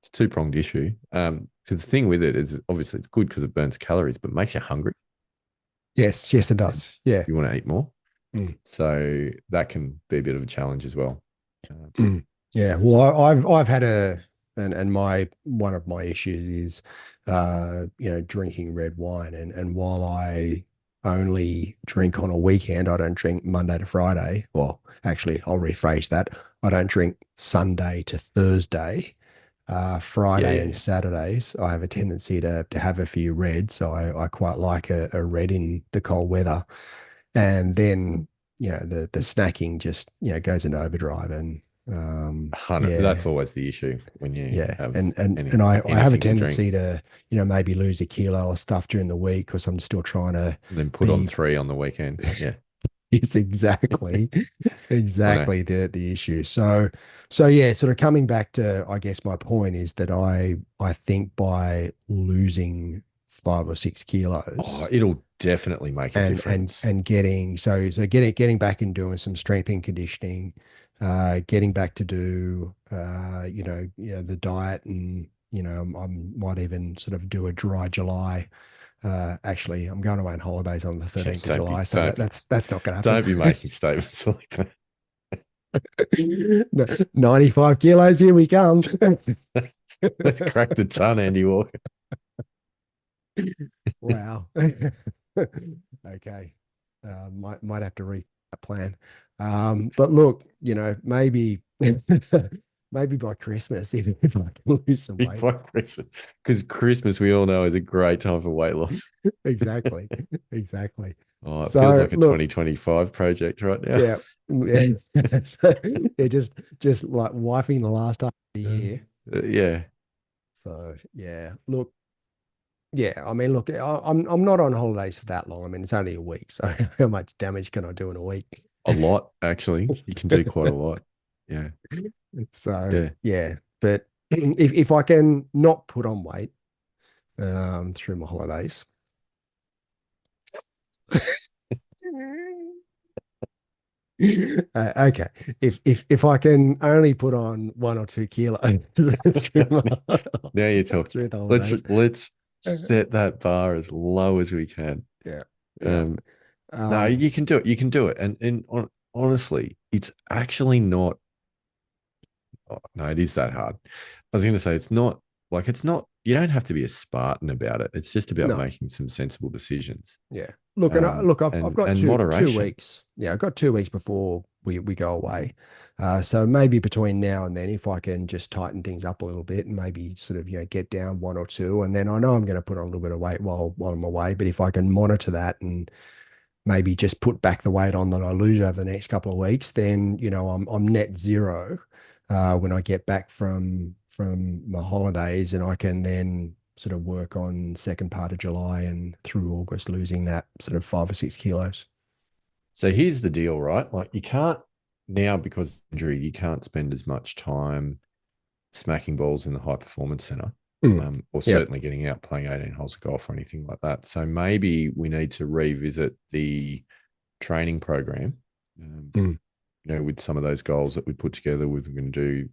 It's a two-pronged issue. Because the thing with it is obviously it's good because it burns calories, but makes you hungry Yes, yes, it and does. Yeah. you want to eat more. Mm. So that can be a bit of a challenge as well. Mm. Yeah, well, I've had and my one of my issues is drinking red wine, and while I only drink on a weekend, I don't drink Monday to Friday. Well, actually, I'll rephrase that. I don't drink Sunday to Thursday. Yeah, Friday yeah, and yeah. Saturdays, I have a tendency to have a few reds, so I quite like a red in the cold weather. And then the snacking just goes into overdrive, and That's yeah, always the issue when you yeah, have and I have a anything to drink, tendency to maybe lose a kilo or stuff during the week because I'm still trying to then put on be. 3 on the weekend. Yeah, Is exactly I know. exactly the issue. So yeah, sort of coming back to, I guess my point is that I think by losing 5 or 6 kilos It'll definitely make a difference. and getting getting back and doing some strength and conditioning, getting back to do the diet, and I might even sort of do a dry July. Actually, I'm going away on holidays on the Yeah, 13th of July, so that's not going to happen. don't be making statements like that. No, 95 kilos, here we come. Let's crack the ton, Andy Walker. Wow. Okay. Might have to read that plan. But look, maybe maybe by Christmas, if I can lose some weight. Before Christmas, because Christmas we all know is a great time for weight loss. Exactly. Exactly. Oh, it feels So like a look, 2025 project right now. yeah, yeah. So, yeah, just like wiping the last half of the year. Yeah, So yeah, look, yeah, I mean, look, I'm not on holidays for that long. I mean, it's only a week, so how much damage can I do in a week? a lot actually. You can do quite a lot. Yeah, So yeah. yeah, but if I can not put on weight through my holidays, okay. If I can only put on 1 or 2 kilos through Now you talk. through the Let's holidays, let's uh, set that bar as low as we can. yeah, yeah, Um, no, um, you can do it. You can do it. Honestly, it's actually not. Oh, no, it is that hard. I was going to say it's not like it's not. You don't have to be a Spartan about it. It's just about no. making some sensible decisions. Yeah. Look, and I've got And two moderation. weeks. Yeah, I've got 2 weeks before we go away. So maybe between now and then, if I can just tighten things up a little bit and maybe sort of, get down 1 or 2, and then I know I'm going to put on a little bit of weight while I'm away. But if I can monitor that and maybe just put back the weight on that I lose over the next couple of weeks, then I'm net zero when I get back from my holidays, and I can then sort of work on second part of July and through August, losing that sort of 5 or 6 kilos. So here's the deal, right? Like you can't now because of injury, you can't spend as much time smacking balls in the high performance center, Mm. or Yep. certainly getting out playing 18 holes of golf or anything like that. So maybe we need to revisit the training program, um, Mm. with some of those goals that we put together with we're going to do,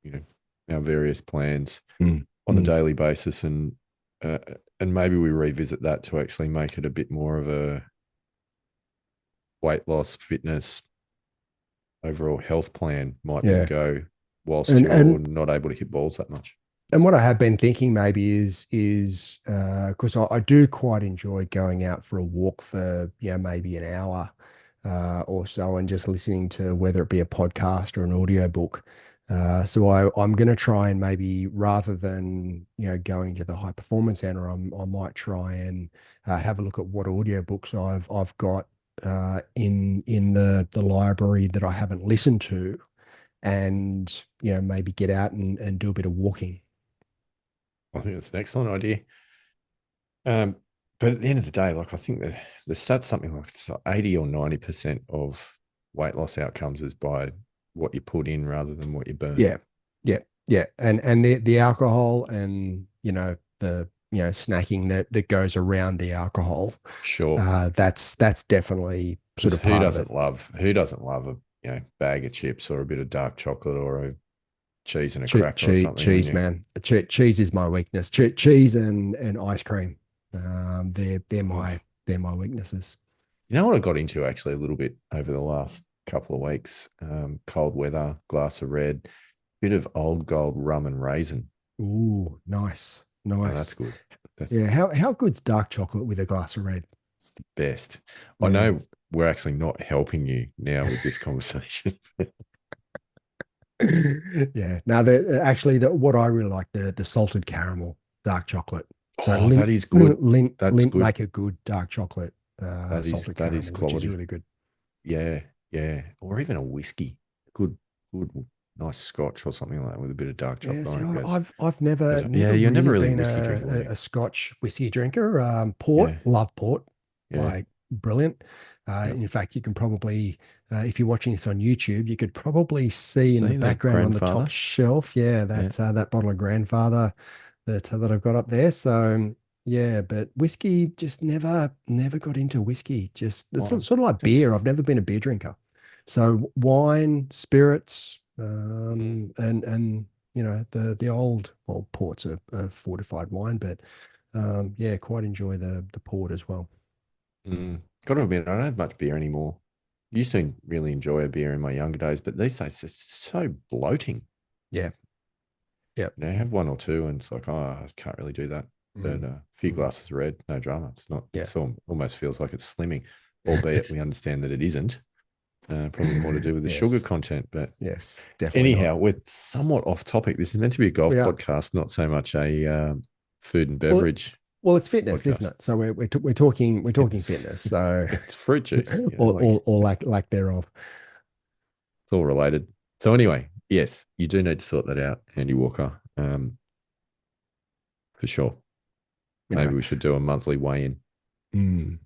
you know, our various plans Mm. on a Mm. daily basis, uh, and maybe we revisit that to actually make it a bit more of a weight loss, fitness, overall health plan might be the Yeah. go whilst And you're and not able to hit balls that much. And what I have been thinking maybe is because I do quite enjoy going out for a walk for maybe an hour or so, and just listening to whether it be a podcast or an audio book. So I'm going to try and maybe, rather than going to the high performance center, I might try and have a look at what audio books I've got in the library that I haven't listened to, and maybe get out and do a bit of walking. I think that's an excellent idea. Um, but at the end of the day, like I think the stats something like it's 80 or 90% of weight loss outcomes is by what you put in rather than what you burn. Yeah, yeah, yeah, and the alcohol, and the snacking that goes around the alcohol, Sure. that's definitely sort Because of part of it. who doesn't love a bag of chips or a bit of dark chocolate or a cheese and a cracker or something, Cheese, wouldn't you? man. Cheese is my weakness. Cheese and ice cream. They're Oh, my weaknesses. you know what I got into actually a little bit over the last couple of weeks? Cold weather, glass of red, bit of old gold rum and raisin. Ooh, nice, Oh, that's nice. good. That's Yeah, how good's dark chocolate with a glass of red? the best. I Yeah, know we're actually not helping you now with this conversation. yeah. Now, the what I really like the salted caramel dark chocolate. So Oh, that is good. That's Lint good. make a good dark chocolate salted That is caramel, which is quality. really good. Yeah, yeah. Or even a whiskey. Good, good, nice scotch or something like that with a bit of dark Yeah, chocolate see, on it goes. I've never Yeah, never you're never really really a been whiskey drinker, were you? a Scotch whiskey drinker. Port, Yeah, love port, yeah, like brilliant. yeah. In fact, you can probably, if you're watching this on YouTube, you could probably see in the See the background on the top grandfather? shelf, yeah, Yeah. that bottle of Grandfather that I've got up there. So yeah, but whiskey just never got into whiskey. Just it's Oh, sort of like that's beer. I've never been a beer drinker. So wine, spirits, mm, and the old ports are fortified wine, but yeah, quite enjoy the port as well. got to admit, I don't have much beer anymore. Used to really enjoy a beer in my younger days, but these days it's so bloating. Yeah, yeah, You know, have one or two, and it's like, oh, I can't really do that. But mm, a few mm, glasses of red, no drama. It's not. yeah, Almost feels like it's slimming, albeit we understand that it isn't. Probably more to do with the sugar yes, content. But yes, definitely not. anyhow, we're somewhat off topic. This is meant to be a golf We are. podcast, not so much a food and Well, beverage well, it's fitness, isn't podcast. it? So we're talking It's fitness. So it's fruit juice, you know, or like or lack thereof. it's all related. So anyway, yes, you do need to sort that out, Andy Walker, for sure. You know. Maybe we should do a monthly weigh-in. Mm.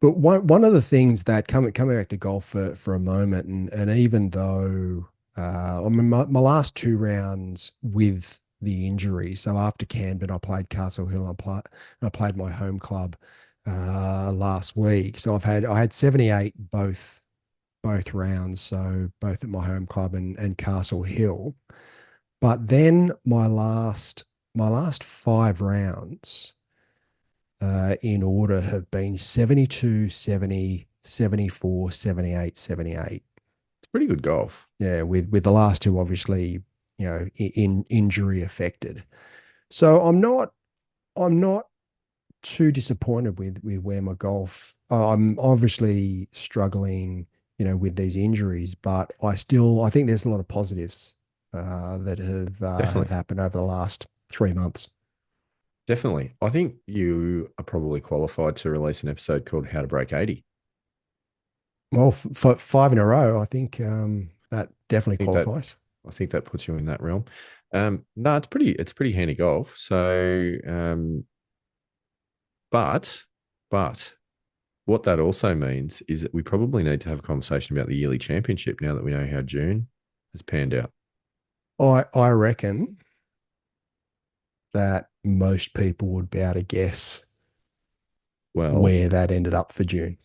But one of the things that coming back to golf for a moment, and even though I mean my last two rounds with the injury, so after Camden I played Castle Hill, I played my home club last week. So I had 78 both rounds, so both at my home club and Castle Hill. But then my last five rounds in order have been 72, 70, 74, 78, 78. It's pretty good golf. Yeah, with the last two obviously, in injury affected. So I'm not too disappointed with where my golf. I'm obviously struggling, with these injuries, but I think there's a lot of positives that have Definitely. happened over the last 3 months. Definitely. I think you are probably qualified to release an episode called How to Break 80. Well, for five in a row, I think that definitely I think that qualifies. I think that puts you in that realm. No, it's pretty handy golf. So but but what that also means is that we probably need to have a conversation about the yearly championship now that we know how June has panned out. I reckon that most people would be able to guess Well, where that ended up for June.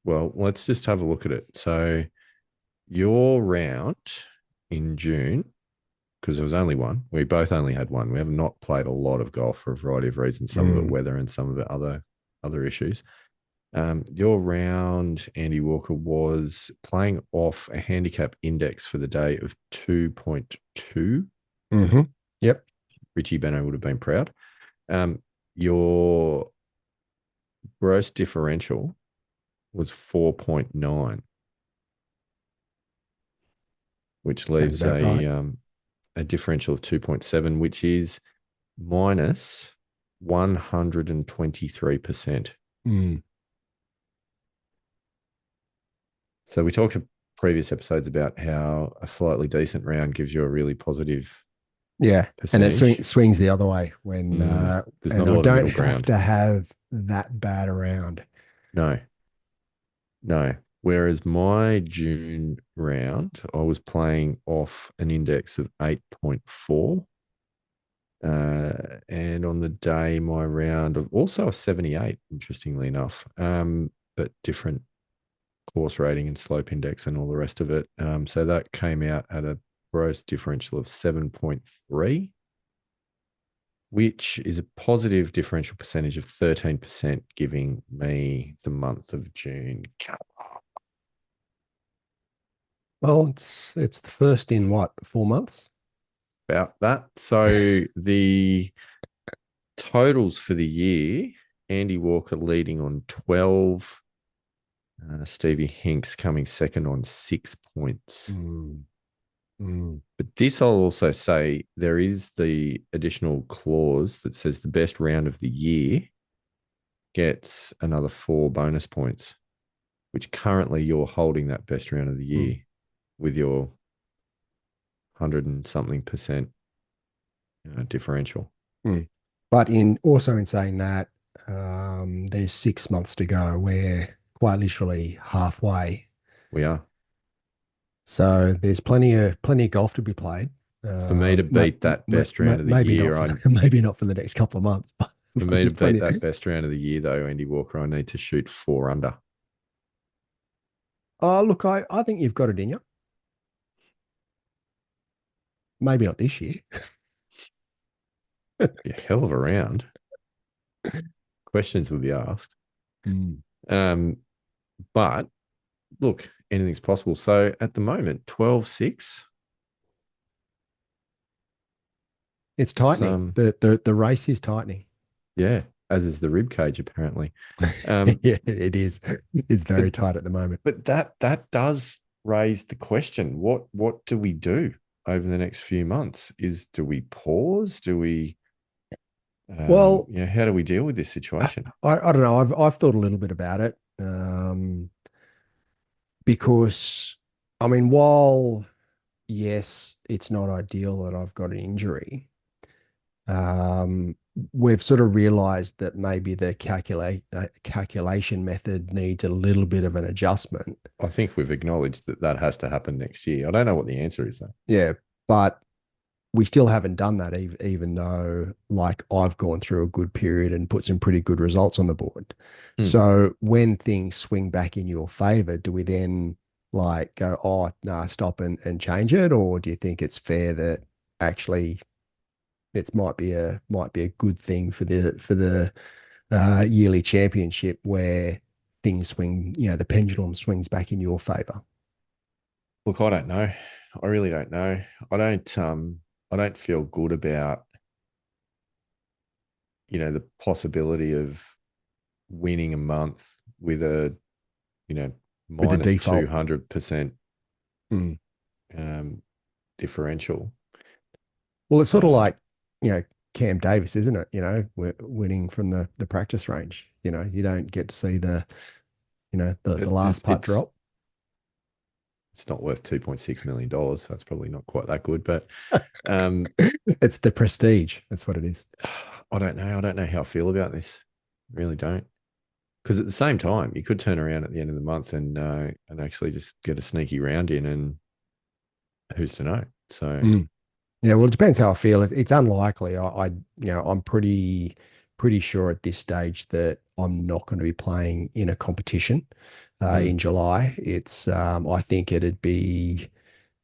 let's just have a look at it. So your round in June, because there was only one, we both only had one. We have not played a lot of golf for a variety of reasons, some of it Mm. weather and some of it other issues. Your round, Andy Walker, was playing off a handicap index for the day of 2.2. Hmm. Yep. Richie Beno would have been proud. Your gross differential was 4.9, which Sounds leaves about right. a differential of 2.7, which is minus 123%. Mm. So we talked in previous episodes about how a slightly decent round gives you a really positive Yeah. And it percentage. swings the other way There's not and a I lot of don't middle have ground. to have that bad around. No, no. Whereas my June round, I was playing off an index of 8.4. And on the day, my round of also a 78, interestingly enough, but different course rating and slope index and all the rest of it. So that came out at a gross differential of 7.3, which is a positive differential percentage of 13%, giving me the month of June. Well, it's the first in what, 4 months? About that. So the totals for the year, Andy Walker leading on 12, Stevie Hinks coming second on 6 points. Mm, mm, But this I'll also say there is the additional clause that says the best round of the year gets another 4 bonus points, which currently you're holding that best round of the mm, year with your 100 and something percent differential. mm. But in also in saying that, there's 6 months to go. We're quite literally halfway. We are. So there's plenty of golf to be played. For me to beat that best round of the Maybe not year, for I maybe not for the next couple of months, for but me to there's beat plenty. that best round of the year, though, Andy Walker, I need to shoot 4 under. Oh, look, I think you've got it in you. Maybe not this year. Be a hell of a round. Questions will be asked. Mm. Um, but look, anything's possible. So at the moment, 12-6. It's It's, tightening. The race is tightening. yeah, as is the rib cage, apparently. Um, Yeah, it is. It's but very tight at the moment. but that does raise the question: what do we do over the next few months? Do we pause? Do we Well, how do we deal with this I, situation? I don't know. I've thought a little bit about it, because I mean, while yes, it's not ideal that I've got an injury. Um, we've sort of realized that maybe the calculation method needs a little bit of an adjustment. I think we've acknowledged that has to happen next year. I don't know what the answer is though. Yeah, but we still haven't done that, even though like I've gone through a good period and put some pretty good results on the board. Hmm. So when things swing back in your favor, do we then like go, oh, nah, stop and change it? Or do you think it's fair that actually it might be a good thing for the yearly championship where things swing, the pendulum swings back in your favor? Look, I don't know. I really don't know. I don't feel good about, the possibility of winning a month with a, you know, With the minus default. 200% Mm. um, differential. Well, it's sort of Uh, like, Cam Davis, isn't it? We're winning from the practice range. You don't get to see the it, it, last putt it's drop. it's not worth $2.6 million, so it's probably not quite that good. But um, It's the prestige. That's what it is. I don't know. I don't know how I feel about this. I really don't. Because at the same time, you could turn around at the end of the month and actually just get a sneaky round in, and who's to know? So Mm. Yeah, well, it depends how I feel. It's unlikely. I'm pretty sure at this stage that I'm not going to be playing in a competition mm, in July. I think it'd be,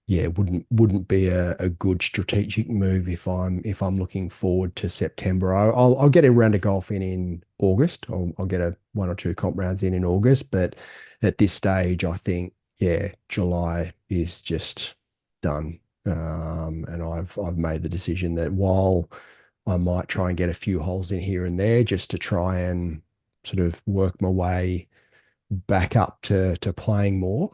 yeah, wouldn't be a good strategic move if I'm looking forward to September. I'll get a round of golf in August. I'll get a one or two comp rounds in August, but at this stage, I think, yeah, July is just done. And I've made the decision that while I might try and get a few holes in here and there just to try and sort of work my way back up to playing more.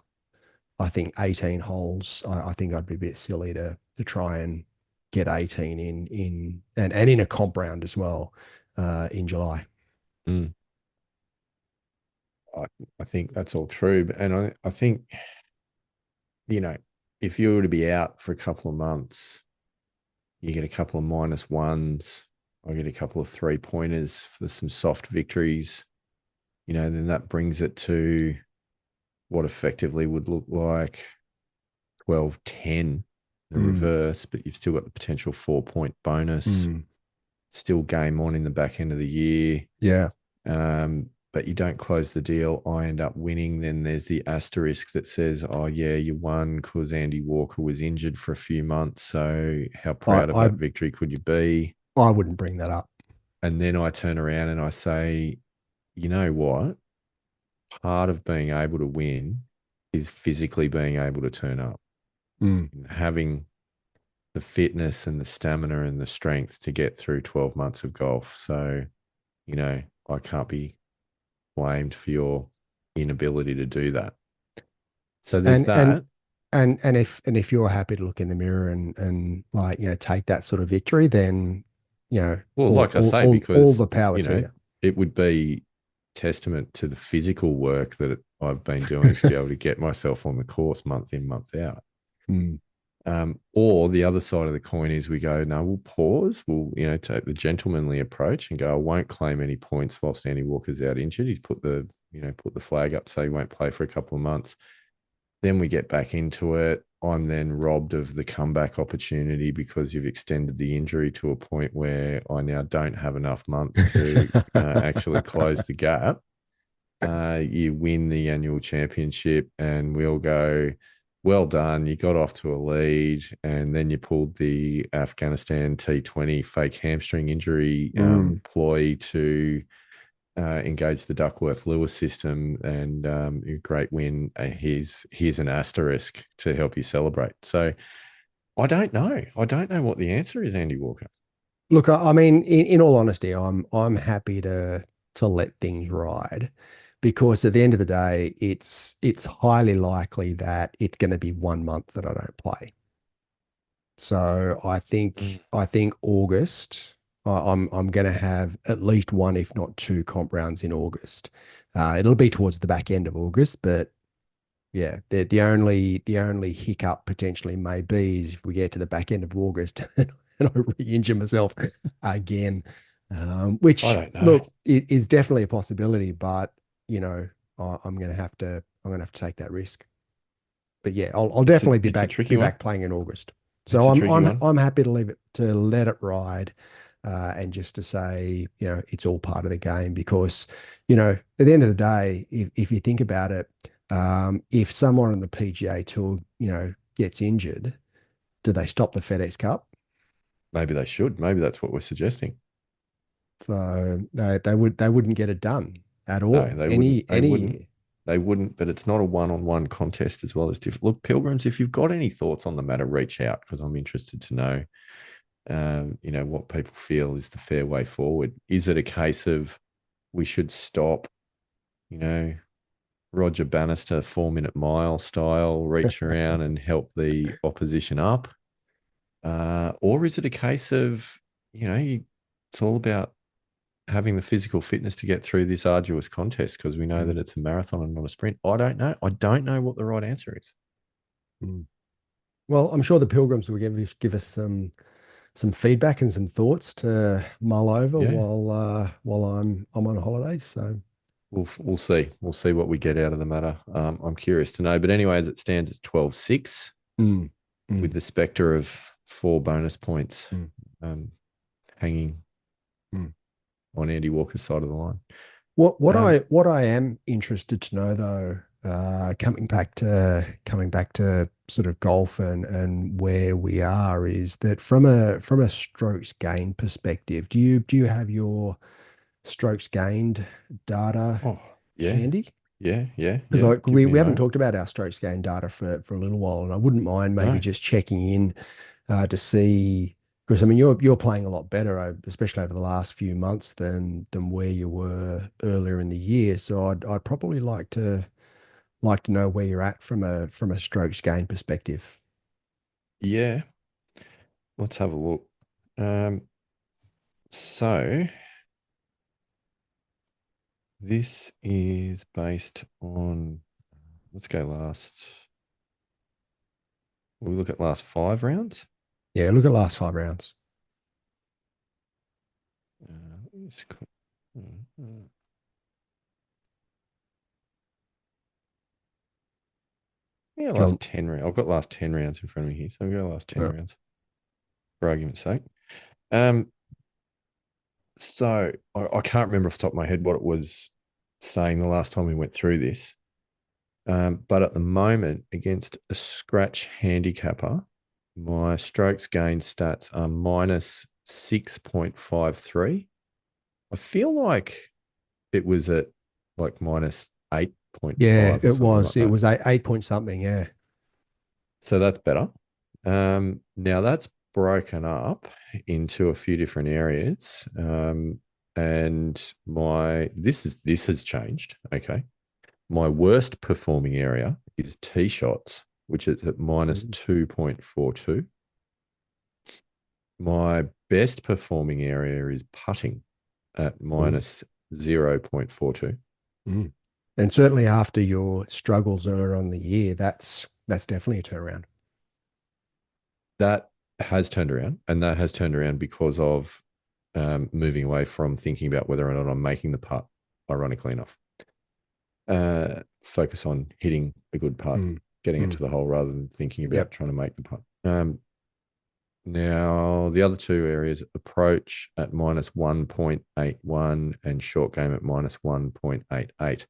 I think 18 holes, I think I'd be a bit silly to try and get 18 in and in a comp round as well in July. mm, I, I think that's all true. And I think, you know, if you were to be out for a couple of months, you get a couple of minus ones, I get a couple of 3 pointers for some soft victories, then that brings it to what effectively would look like 12-10, the Mm, reverse, but you've still got the potential 4 point bonus, mm, still game on in the back end of the year. yeah. but you don't close the deal, I end up winning, then there's the asterisk that says, oh, yeah, you won because Andy Walker was injured for a few months. So how I, proud of I that victory could you be? I wouldn't bring that up. And then I turn around and I say, you know what? Part of being able to win is physically being able to turn up, Mm. having the fitness and the stamina and the strength to get through 12 months of golf. So, you know, I can't be blamed for your inability to do that. So there's And and that. and if you're happy to look in the mirror and like, take that sort of victory, then, Well, all like I all say, all because, the power you to know, you. it would be testament to the physical work that I've been doing to be able to get myself on the course month in, month out. Mm. Or the other side of the coin is we go, no, we'll pause. We'll, take the gentlemanly approach and go, I won't claim any points whilst Andy Walker's out injured. He's put the flag up, so he won't play for a couple of months. Then we get back into it. I'm then robbed of the comeback opportunity because you've extended the injury to a point where I now don't have enough months to actually close the gap. You win the annual championship, and we'll go, well done. You got off to a lead, and then you pulled the Afghanistan T20 fake hamstring injury Mm. ploy to engage the Duckworth Lewis system, and a great win. Here's an asterisk to help you celebrate. So I don't know. I don't know what the answer is, Andy Walker. Look, I mean, in all honesty, I'm happy to let things ride, because at the end of the day, it's highly likely that it's going to be 1 month that I don't play. So Mm. I think August, I'm going to have at least one, if not two, comp rounds in August. It'll be towards the back end of August, but yeah, the only hiccup potentially may be is if we get to the back end of August and I re-injure myself again, I which, don't know. look, it is definitely a possibility, but you know, I'm gonna have to take that risk. But yeah, I'll It's a definitely be it's a back tricky one. playing in August. It's So a I'm tricky I'm one. I'm happy to leave it to let it ride, and just to say, it's all part of the game, because, at the end of the day, if you think about it, if someone on the PGA Tour, gets injured, do they stop the FedEx Cup? Maybe they should. Maybe that's what we're suggesting. So they wouldn't get it done at No, all they wouldn't. any They wouldn't. year. They wouldn't. But it's not a one-on-one contest as well as different. Look, Pilgrims, if you've got any thoughts on the matter, reach out because I'm interested to know. What people feel is the fair way forward. Is it a case of we should stop? You know, Roger Bannister 4 minute mile style, reach around and help the opposition up, or is it a case of it's all about having the physical fitness to get through this arduous contest because we know that Mm, it's a marathon and not a sprint. I don't know. I don't know what the right answer is. mm. Well, I'm sure the Pilgrims will give us some feedback and some thoughts to mull over Yeah, while I'm on holidays. So, we'll see. We'll see what we get out of the matter. I'm curious to know. But anyway, as it stands, it's 12-6 mm, with mm, the spectre of 4 bonus points mm, um, hanging mm. on Andy Walker's side of the line. What what Um, I what I am interested to know, though, coming back to sort of golf and where we are, is that from a strokes gained perspective, do you have your strokes gained data oh, yeah, handy? yeah, yeah, Because yeah. like Give we, me a we haven't moment. talked about our strokes gained data for a little while, and I wouldn't mind maybe No, just checking in, to see, because I mean you're playing a lot better, especially over the last few months than where you were earlier in the year. So I'd probably like to know where you're at from a strokes gain perspective. yeah. Let's have a look. Um, so this is based on. Let's go last. We look at last 5 rounds. Yeah, look at last 5 rounds. It's co- yeah, Do last 10 rounds. I've got last 10 rounds in front of me here, so we'll go last ten yeah. rounds for argument's sake. Um, so I can't remember off the top of my head what it was saying the last time we went through this. But at the moment, against a scratch handicapper, my strokes gained stats are minus 6.53. I feel like it was at like minus Yeah, 8.5 or it something was. like It that. was eight point something. Yeah. So that's better. Now that's broken up into a few different areas. And this has changed. Okay. My worst performing area is tee shots, which is at minus Mm. 2.42. My best performing area is putting at Mm. minus 0.42. Mm. And certainly after your struggles earlier on the year, that's definitely a turnaround. That has turned around, and that has turned around because of moving away from thinking about whether or not I'm making the putt, ironically enough. Focus on hitting a good putt, Mm. getting it Mm. to the hole rather than thinking about Yep. trying to make the putt. Now, the other two areas, approach at minus 1.81 and short game at minus 1.88.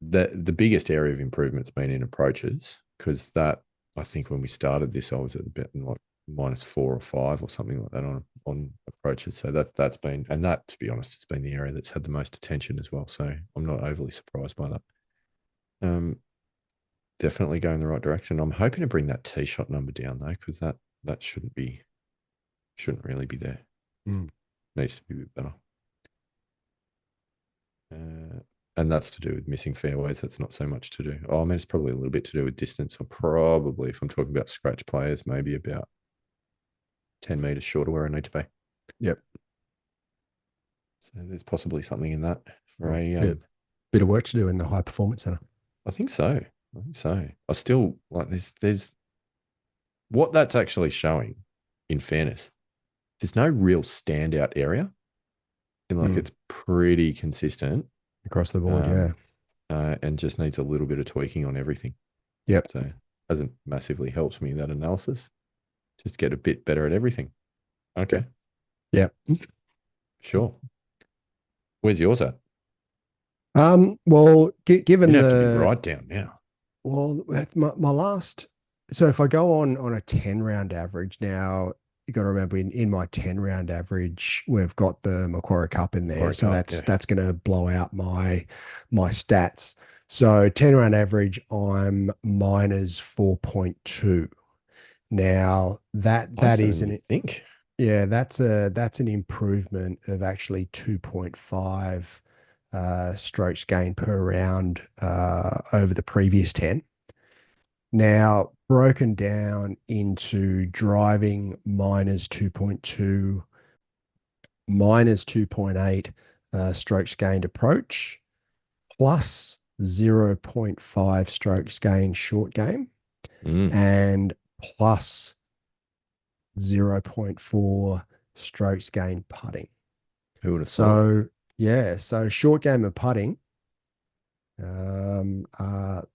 The biggest area of improvement's been in approaches because that, I think when we started this, I was at about like minus 4 or 5 or something like that on approaches. So that's been, and that, to be honest, has been the area that's had the most attention as well. So I'm not overly surprised by that. Um, Definitely going the right direction. I'm hoping to bring that tee shot number down though, because that shouldn't really be there. Mm. Needs to be a bit better. Uh, and that's to do with missing fairways. That's not so much to do. Oh, I mean, it's probably a little bit to do with distance. Or probably, if I'm talking about scratch players, maybe about 10 meters short of where I need to be. Yep. So there's possibly something in that for Mm. a Bit of work to do in the high performance center. I think so. I think so. I still like there's what that's actually showing, in fairness, there's no real standout area. And like Mm. it's pretty consistent. Across the board. Um, Yeah. and just needs a little bit of tweaking on everything. Yep. So hasn't massively helped me that analysis. Just get a bit better at everything. Okay, Yep. sure. Where's yours at? Well, You'd given have to be the right down now. well, with my last, so if I go on a 10 round average now, you got to remember in my 10 round average, we've got the Macquarie Cup in there. Macquarie So Cup, that's yeah. that's going to blow out my stats. So 10 round average, I'm minus 4.2. Now that Closer is than you an think. yeah, that's an improvement of actually 2.5 strokes gained per round over the previous 10. Now, broken down into driving minus 2.2, minus 2.8 strokes gained approach, plus 0.5 strokes gained short game, Mm, and plus 0.4 strokes gained putting. who would have thought? So, yeah, so short game of putting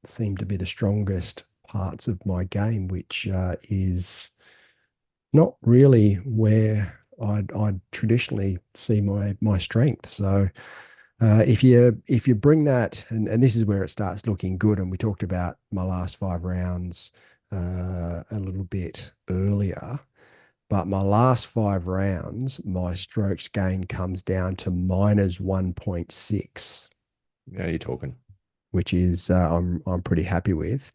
seem to be the strongest parts of my game, which is not really where I'd traditionally see my strength. So if you bring that and this is where it starts looking good, and we talked about my last 5 rounds a little bit earlier, but my last 5 rounds, my strokes gain comes down to minus 1.6, Yeah, you're talking. which is I'm pretty happy with.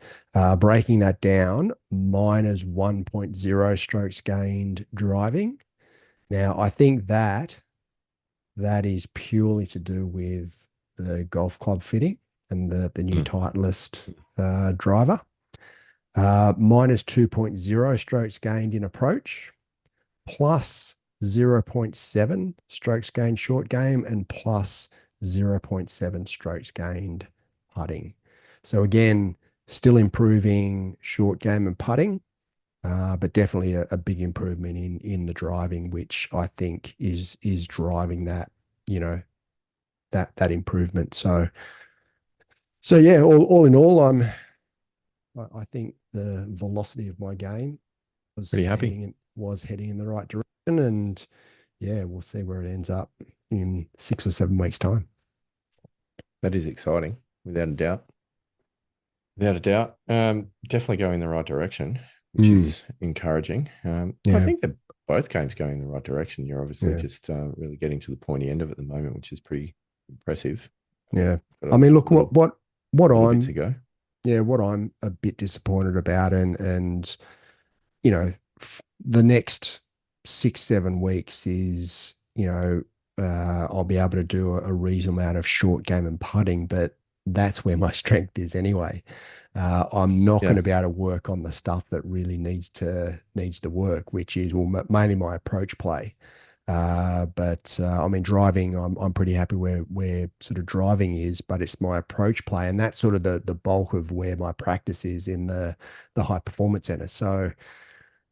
Breaking that down, minus 1.0 strokes gained driving. Now, I think that is purely to do with the golf club fitting and the new Mm. Titleist driver. Minus 2.0 strokes gained in approach, plus 0.7 strokes gained short game, and plus 0.7 strokes gained putting. So again, still improving short game and putting, but definitely a big improvement in the driving, which I think is driving that, you know, that improvement. So yeah, all in all, I think the velocity of my game Pretty happy. was heading in the right direction, and yeah, we'll see where it ends up in 6 or 7 weeks' time. That is exciting, without a doubt. Without a doubt. Definitely going in the right direction, which Mm, is encouraging. I yeah, think that both games going in the right direction. You're obviously yeah, just really getting to the pointy end of it at the moment, which is pretty impressive. yeah. Got I a mean, look, little what little bit to I'm, go. yeah, what I'm a bit disappointed about, and you know, the next 6, 7 weeks is, I'll be able to do a reasonable amount of short game and putting, but that's where my strength is anyway. I'm not going Yeah, to be able to work on the stuff that really needs to work, which is, well, mainly my approach play. But I mean, driving, I'm pretty happy where sort of driving is, but it's my approach play, and that's sort of the bulk of where my practice is in the high performance center. So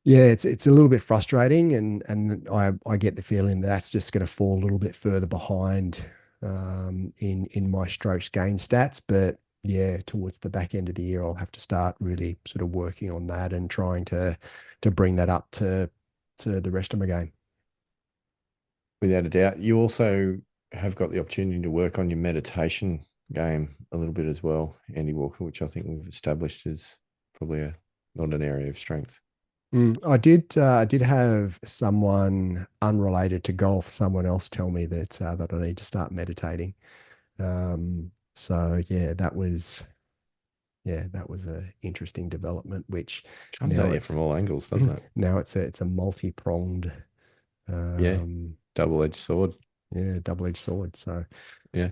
yeah, it's a little bit frustrating, and I get the feeling that's just going to fall a little bit further behind in my strokes gain stats. But yeah, towards the back end of the year, I'll have to start really sort of working on that and trying to bring that up to the rest of my game. without a doubt. You also have got the opportunity to work on your meditation game a little bit as well, Andy Walker, which I think we've established is probably not an area of strength. I did have someone unrelated to golf, someone else tell me that I need to start meditating. So that was a interesting development, which Comes now at you it's from all angles, doesn't it? now it's a multi-pronged, Yeah, um, double-edged sword. yeah, double-edged sword. So Yeah.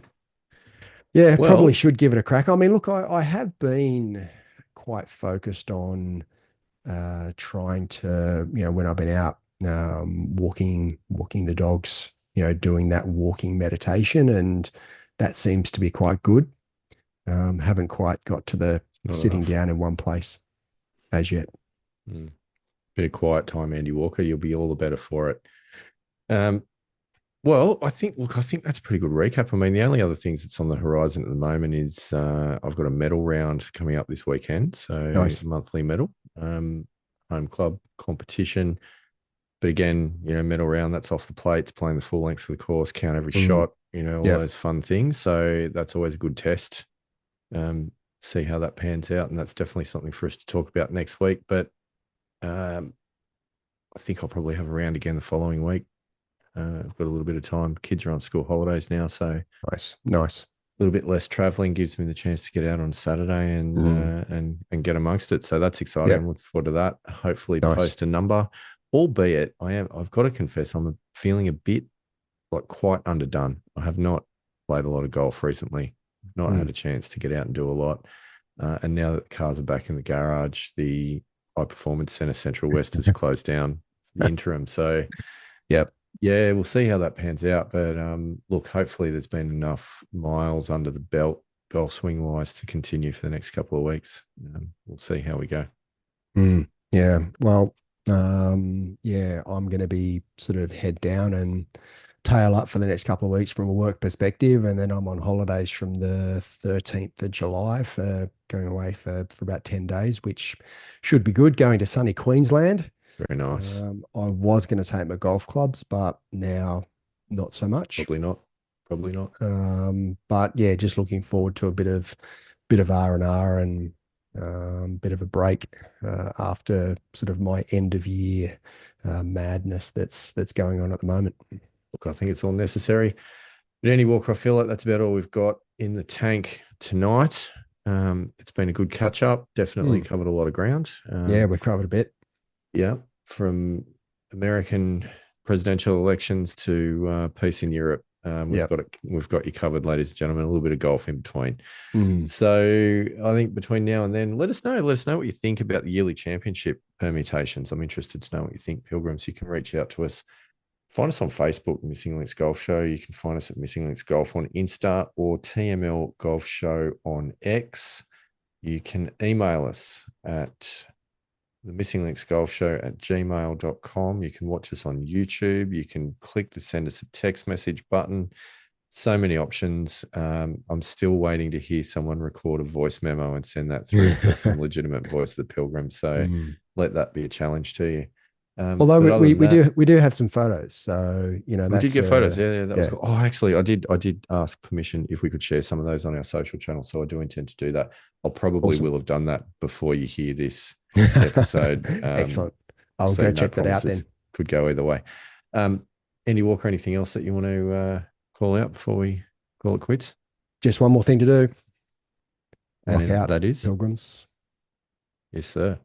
yeah, probably Well, should give it a crack. I mean, look, I have been quite focused on trying to, when I've been out walking the dogs, doing that walking meditation, and that seems to be quite good. Haven't quite got to the it's not sitting enough. down in one place as yet. Mm. Bit of quiet time, Andy Walker. You'll be all the better for it. Um, well, I think that's a pretty good recap. I mean, the only other things that's on the horizon at the moment is I've got a medal round coming up this weekend, so Nice. monthly medal, home club competition. But again, medal round, that's off the plates, playing the full length of the course, count every Mm, shot, all yeah. those fun things. So that's always a good test. Um, See how that pans out, and that's definitely something for us to talk about next week. But um, I think I'll probably have a round again the following week. I've got a little bit of time. Kids are on school holidays now, so a Nice. Nice. little bit less traveling gives me the chance to get out on Saturday and Mm, and get amongst it. So that's exciting. yeah. I'm looking forward to that. Hopefully, Nice. post a number. Albeit, I've got to confess, I'm feeling a bit like quite underdone. I have not played a lot of golf recently. Not had Mm. a chance to get out and do a lot. And now that the cars are back in the garage, the High Performance Centre Central West has closed down for the interim. So Yep. yeah, we'll see how that pans out. But look, hopefully there's been enough miles under the belt golf swing wise to continue for the next couple of weeks. We'll see how we go. Mm, yeah. Well, yeah, I'm going to be sort of head down and tail up for the next couple of weeks from a work perspective. And then I'm on holidays from the 13th of July for going away for about 10 days, which should be good, going to sunny Queensland. Very nice. I was going to take my golf clubs, but now not so much. Probably not. Probably not. But yeah, just looking forward to a bit of R&R and bit of a break after sort of my end of year madness that's going on at the moment. Look, I think it's all necessary. But Andy Walker, I feel like that's about all we've got in the tank tonight. It's been a good catch up. Definitely Hmm. covered a lot of ground. Yeah, we've covered a bit. Yeah, from American presidential elections to peace in Europe. Yeah. We've got you covered, ladies and gentlemen. A little bit of golf in between. Mm. So I think between now and then, let us know. Let us know what you think about the yearly championship permutations. I'm interested to know what you think, Pilgrims. You can reach out to us. Find us on Facebook, Missing Links Golf Show. You can find us at Missing Links Golf on Insta or TML Golf Show on X. You can email us at the Missing Links Golf Show at gmail.com. You can watch us on YouTube. You can click to send us a text message button. So many options. I'm still waiting to hear someone record a voice memo and send that through if there's some legitimate voice of the Pilgrim. So Mm. let that be a challenge to you. Although But we, other we than we that, do we do have some photos, so we did that's get photos. Yeah, yeah, that was yeah. cool. Oh, actually, I did ask permission if we could share some of those on our social channel. So I do intend to do that. I'll probably Awesome. will have done that before you hear this episode. Excellent. I'll So go no check that out promises. then. Could go either way. Um, Andy Walker, anything else that you want to call out before we call it quits? Just one more thing to do. Rock And out, that is, pilgrims. yes, sir.